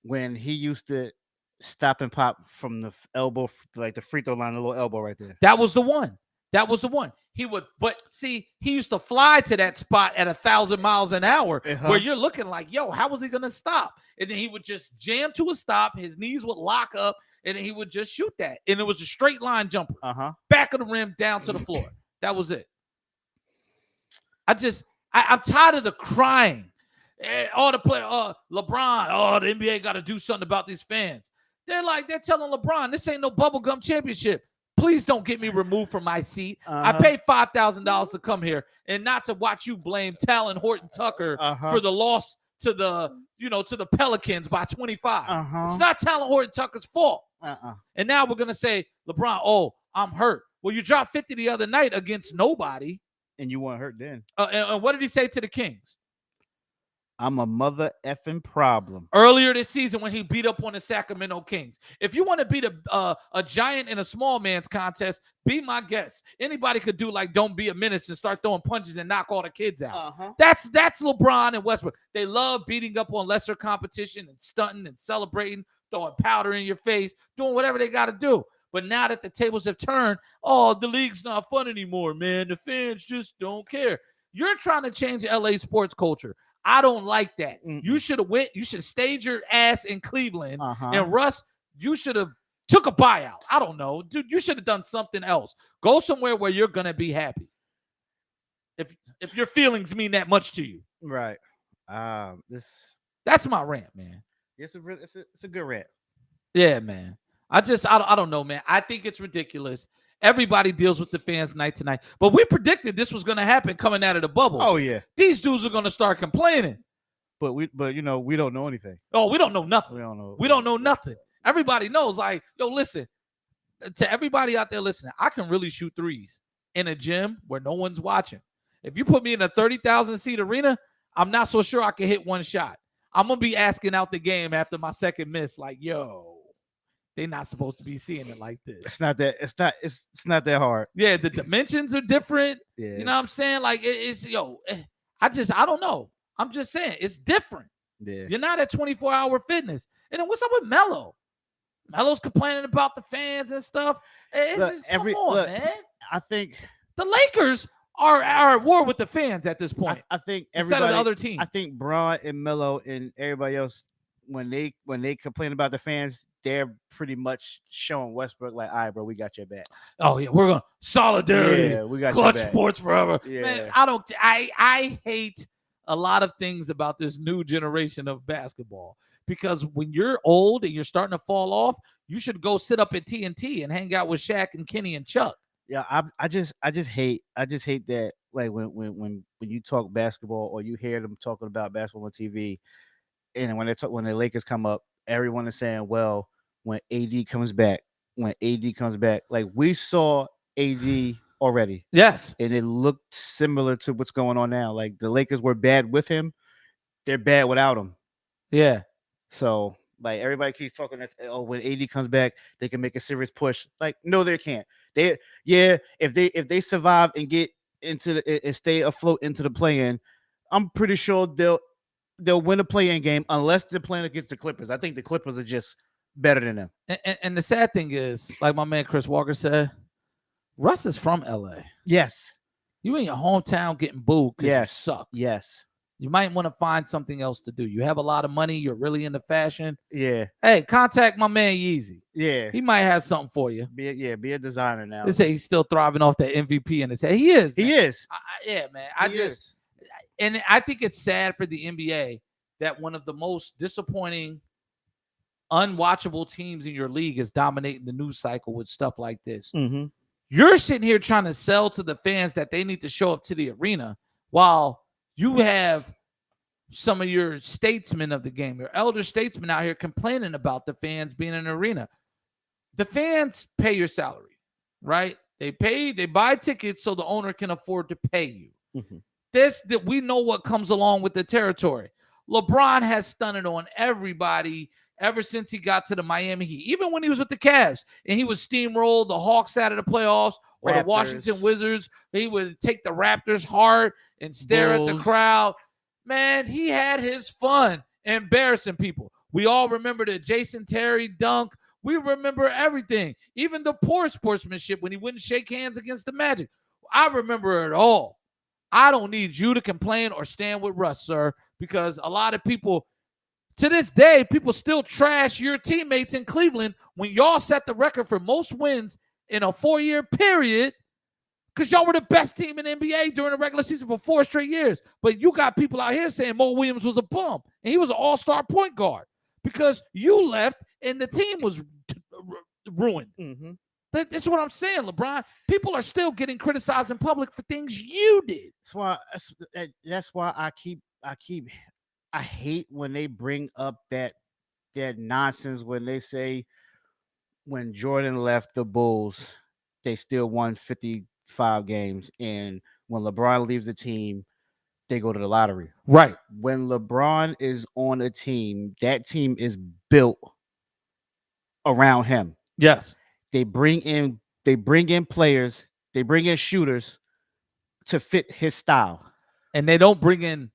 when he used to stop and pop from the elbow, like the free throw line, the little elbow right there. That was the one. That was the one. He would, but see, he used to fly to that spot at 1,000 miles an hour where you're looking like, yo, how was he going to stop? And then he would just jam to a stop. His knees would lock up and then he would just shoot that. And it was a straight line jumper. Back of the rim, down to the floor. That was it. I'm tired of the crying. All the players, LeBron, the NBA got to do something about these fans. They're telling LeBron, this ain't no bubblegum championship. Please don't get me removed from my seat. I paid $5,000 to come here and not to watch you blame Talon Horton-Tucker for the loss to the Pelicans by 25. It's not Talon Horton-Tucker's fault. And now we're going to say, LeBron, I'm hurt. Well, you dropped 50 the other night against nobody. And you weren't hurt then. And what did he say to the Kings? I'm a mother effing problem. Earlier this season when he beat up on the Sacramento Kings. If you want to beat a giant in a small man's contest, be my guest. Anybody could do like don't be a menace and start throwing punches and knock all the kids out. That's LeBron and Westbrook. They love beating up on lesser competition and stunting and celebrating, throwing powder in your face, doing whatever they got to do. But now that the tables have turned, the league's not fun anymore, man. The fans just don't care. You're trying to change LA sports culture. I don't like that. You should have went. You should have stayed your ass in Cleveland. And Russ, you should have Took a buyout. I don't know. Dude, you should have done something else. Go somewhere where you're going to be happy. If your feelings mean that much to you. Right. That's my rant, man. It's a good rant. Yeah, man. I don't know, man. I think it's ridiculous. Everybody deals with the fans night to night. But we predicted this was going to happen coming out of the bubble. Oh, yeah. These dudes are going to start complaining. But we don't know anything. Oh, we don't know nothing. We don't know nothing. Everybody knows, like, yo, listen, to everybody out there listening, I can really shoot threes in a gym where no one's watching. If you put me in a 30,000 seat arena, I'm not so sure I can hit one shot. I'm going to be asking out the game after my second miss, like, yo, they're not supposed to be seeing it like this. It's not that hard. Yeah, the dimensions are different. Yeah. You know what I'm saying? Like, I don't know. I'm just saying, it's different. Yeah. You're not at 24-hour fitness. And then what's up with Melo? Melo's complaining about the fans and stuff. Come on, man. I think the Lakers are at war with the fans at this point. I think instead of the other team. I think Bron and Melo and everybody else, when they complain about the fans, they're pretty much showing Westbrook like, all right, bro, we got your back. Oh yeah, we're going solidarity. Yeah, we got Clutch your back. Sports forever. Yeah. Man, I hate a lot of things about this new generation of basketball. Because when you're old and you're starting to fall off, you should go sit up at TNT and hang out with Shaq and Kenny and Chuck. Yeah, I just hate that, like, when you talk basketball or you hear them talking about basketball on TV, and when the Lakers come up, everyone is saying, well, when AD comes back, like, we saw AD already. Yes. And it looked similar to what's going on now. Like, the Lakers were bad with him, they're bad without him. Yeah. So, like, everybody keeps talking this, oh, when AD comes back, they can make a serious push. Like, no, they can't. If they survive and get into and stay afloat into the play-in, I'm pretty sure they'll win a play-in game unless they're playing against the Clippers. I think the Clippers are just better than them. And the sad thing is, like my man Chris Walker said, Russ is from LA. Yes. You in your hometown getting booed because you suck. Yes. You might want to find something else to do. You have a lot of money. You're really into fashion. Yeah. Hey, contact my man Yeezy. Yeah. He might have something for you. Be a designer now. They say he's still thriving off that MVP in his head. He is. He is. Yeah, man. And I think it's sad for the NBA that one of the most disappointing, unwatchable teams in your league is dominating the news cycle with stuff like this. Mm-hmm. You're sitting here trying to sell to the fans that they need to show up to the arena while you have some of your statesmen of the game, your elder statesmen out here complaining about the fans being in the arena. The fans pay your salary, right? They buy tickets so the owner can afford to pay you. Mm-hmm. We know what comes along with the territory. LeBron has stunted on everybody ever since he got to the Miami Heat. Even when he was with the Cavs and he would steamroll the Hawks out of the playoffs or the Washington Wizards, he would take the Raptors hard and stare at the crowd. Man, he had his fun embarrassing people. We all remember the Jason Terry dunk. We remember everything, even the poor sportsmanship when he wouldn't shake hands against the Magic. I remember it all. I don't need you to complain or stand with Russ, sir, because a lot of people, to this day, people still trash your teammates in Cleveland when y'all set the record for most wins in a 4-year period because y'all were the best team in the NBA during the regular season for 4 straight years. But you got people out here saying Mo Williams was a bum and he was an all-star point guard because you left and the team was ruined. Mm-hmm. That's what I'm saying, LeBron. People are still getting criticized in public for things you did. That's why I hate when they bring up that nonsense when they say when Jordan left the Bulls, they still won 55 games. And when LeBron leaves the team, they go to the lottery. Right. When LeBron is on a team, that team is built around him. Yes. They bring in players, they bring in shooters to fit his style. And they don't bring in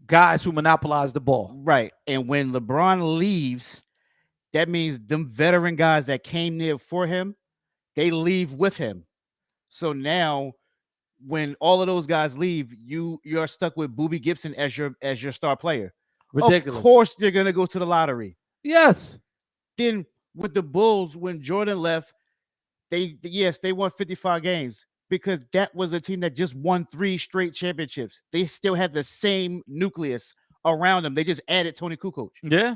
guys who monopolize the ball. Right. And when LeBron leaves, that means them veteran guys that came there for him, they leave with him. So now when all of those guys leave, you're stuck with Boobie Gibson as your star player. Ridiculous. Of course they're going to go to the lottery. Yes. Then with the Bulls when Jordan left, they won 55 games because that was a team that just won 3 straight championships. They still had the same nucleus around them. They just added Tony Kukoc. Yeah.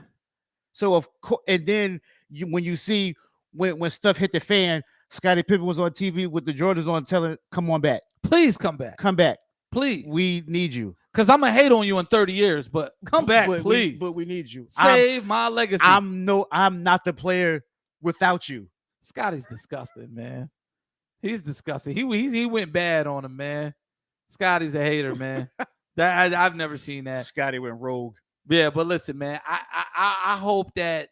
So of course, and then when you see when stuff hit the fan, Scottie Pippen was on TV with the Jordans on, telling, "Come on back, Please come back. come back, Please. we need you." Because I'm going to hate on you in 30 years, but come back, please. But we need you. Save my legacy. I'm not the player without you. Scotty's disgusting, man. He's disgusting. He went bad on him, man. Scotty's a hater, man. I've never seen that. Scotty went rogue. Yeah, but listen, man. I hope that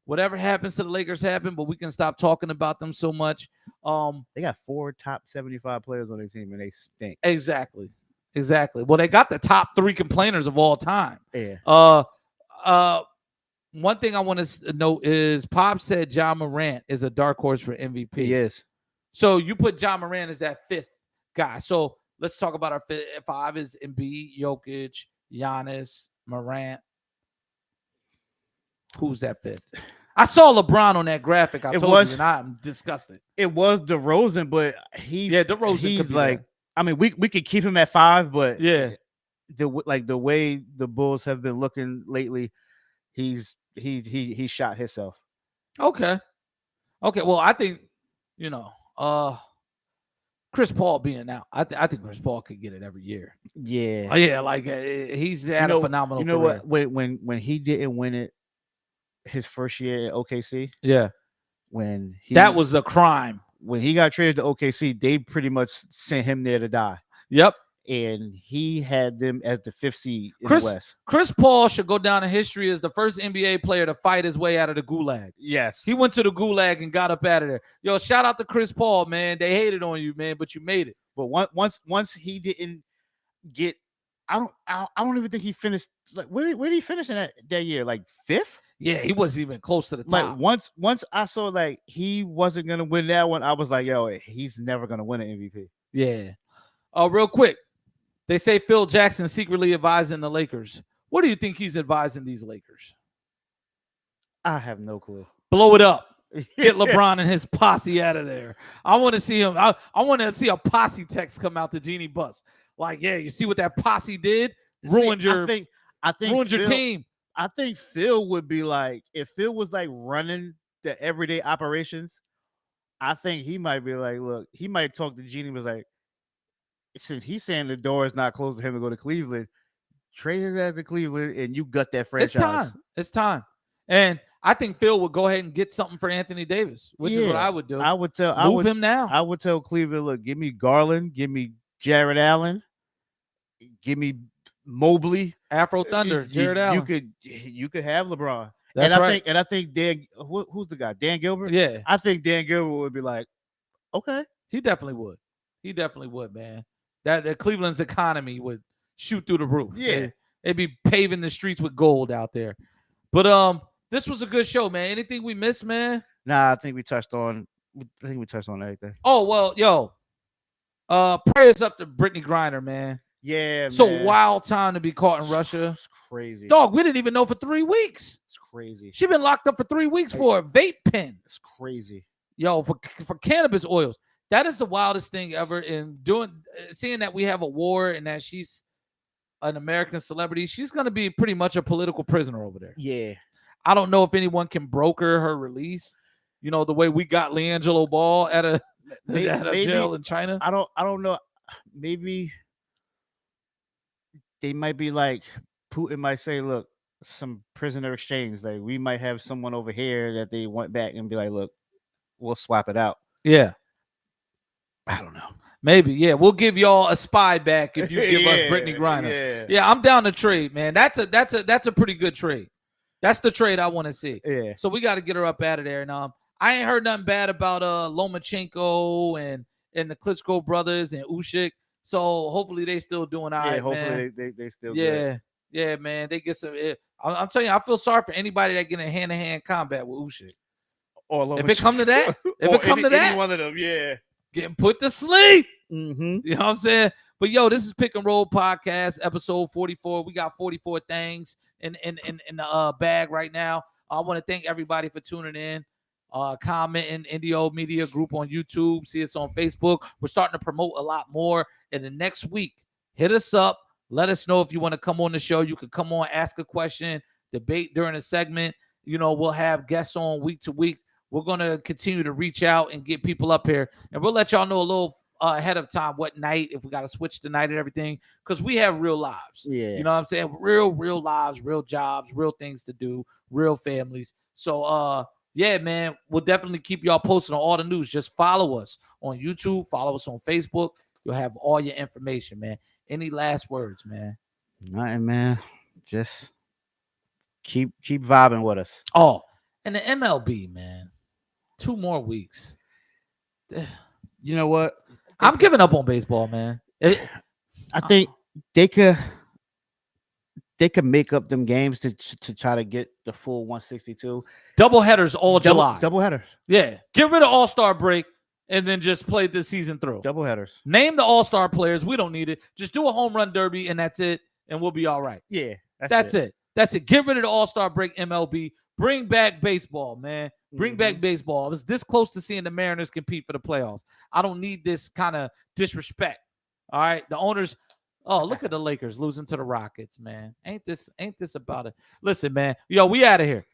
whatever happens to the Lakers happen, but we can stop talking about them so much. They got 4 top 75 players on their team, and they stink. Exactly. Well, they got the top 3 complainers of all time. Yeah. One thing I want to note is Pop said Ja Morant is a dark horse for MVP. Yes. So you put Ja Morant as that 5th guy. So let's talk about our 5 is Embiid, Jokic, Giannis, Morant. Who's that 5th? I saw LeBron on that graphic. I told you, and I'm disgusted. It was DeRozan, but DeRozan. He's like, I mean, we could keep him at 5, but yeah, the way the Bulls have been looking lately, he shot himself. Okay. Well, I think Chris Paul being out, I think Chris Paul could get it every year. Yeah. Oh, yeah, like he's had a phenomenal. You know career. what? When he didn't win it his first year at OKC, yeah, that was a crime. When he got traded to OKC, they pretty much sent him there to die. Yep. And he had them as the 5th seed in the West. Chris Paul should go down in history as the first NBA player to fight his way out of the gulag. Yes. He went to the gulag and got up out of there. Yo, shout out to Chris Paul, man. They hated on you, man, but you made it. But once he didn't get, I don't even think he finished. Like, where did he finish in that year? Like 5th? Yeah, he wasn't even close to the top. Like once I saw like he wasn't gonna win that one, I was like, yo, he's never gonna win an MVP. Yeah. Real quick, they say Phil Jackson secretly advising the Lakers. What do you think he's advising these Lakers? I have no clue. Blow it up. Get LeBron and his posse out of there. I want to see him. I want to see a posse text come out to Jeannie Buss. Like, yeah, you see what that posse did? Ruined your team. I think Phil would be like, if Phil was like running the everyday operations, I think he might be like, look, he might talk to Jeannie, was like, since he's saying the door is not closed to him to go to Cleveland, trade his ass to Cleveland and you got that franchise. It's time. And I think Phil would go ahead and get something for Anthony Davis, which is what I would do. I would tell him now. I would tell Cleveland, look, give me Garland, give me Jared Allen, give me Mobley, Afro Thunder, Jared Allen. You could have LeBron. That's right. I think Dan, who's the guy? Dan Gilbert? Yeah. I think Dan Gilbert would be like, okay. He definitely would, man. That Cleveland's economy would shoot through the roof. Yeah. They'd be paving the streets with gold out there. But this was a good show, man. Anything we missed, man? Nah, I think we touched on everything. Oh, well, yo. Prayers up to Brittany Griner, man. Yeah, it's a wild time to be caught in Russia. It's crazy. Dog, we didn't even know for 3 weeks. It's crazy. She been locked up for 3 weeks for a vape pen. It's crazy. Yo, for cannabis oils. That is the wildest thing ever. In seeing that we have a war and that she's an American celebrity, she's going to be pretty much a political prisoner over there. Yeah. I don't know if anyone can broker her release. You know, the way we got LiAngelo Ball at a jail in China. I don't know. Maybe they might be like, Putin might say, look, some prisoner exchange. Like, we might have someone over here that they want back and be like, look, we'll swap it out. Yeah. I don't know. Maybe, yeah. We'll give y'all a spy back if you give us Brittany Griner. Yeah, I'm down to trade, man. That's a pretty good trade. That's the trade I want to see. Yeah. So we got to get her up out of there. And I ain't heard nothing bad about Lomachenko and the Klitschko brothers and Usyk. So hopefully they still doing all right. Hopefully they still good. Yeah, man. They get some. I'm telling you, I feel sorry for anybody that get in hand-to-hand combat with Usyk. Or if it come to that, any one of them, yeah. Getting put to sleep. Mm-hmm. You know what I'm saying? But yo, this is Pick and Roll Podcast, episode 44. We got 44 things in the bag right now. I want to thank everybody for tuning in. comment in Indio Media Group on YouTube. See us on Facebook. We're starting to promote a lot more. And the next week, hit us up. Let us know if you want to come on the show. You can come on, ask a question, debate during a segment. We'll have guests on week to week. We're going to continue to reach out and get people up here. And we'll let y'all know a little ahead of time what night, if we got to switch the night and everything, because we have real lives. Yeah. You know what I'm saying? Real lives, real jobs, real things to do, real families. So, yeah, man, we'll definitely keep y'all posted on all the news. Just follow us on YouTube. Follow us on Facebook. You'll have all your information, man. Any last words, man? Nothing, man. Just keep vibing with us. Oh, and the MLB, man. 2 more weeks. You know what? I'm giving up on baseball, man. I think they could make up them games to try to get the full 162 double headers all July. Double headers. Yeah, get rid of All-Star break and then just play this season through. Double headers. Name the All-Star players. We don't need it. Just do a home run derby and that's it, and we'll be all right. Yeah, that's it. That's it. Get rid of the All-Star break, MLB. Bring back baseball, man. Bring back baseball. I was this close to seeing the Mariners compete for the playoffs. I don't need this kind of disrespect. All right, the owners. Oh, look at the Lakers losing to the Rockets, man. Ain't this about it? Listen, man. Yo, we out of here.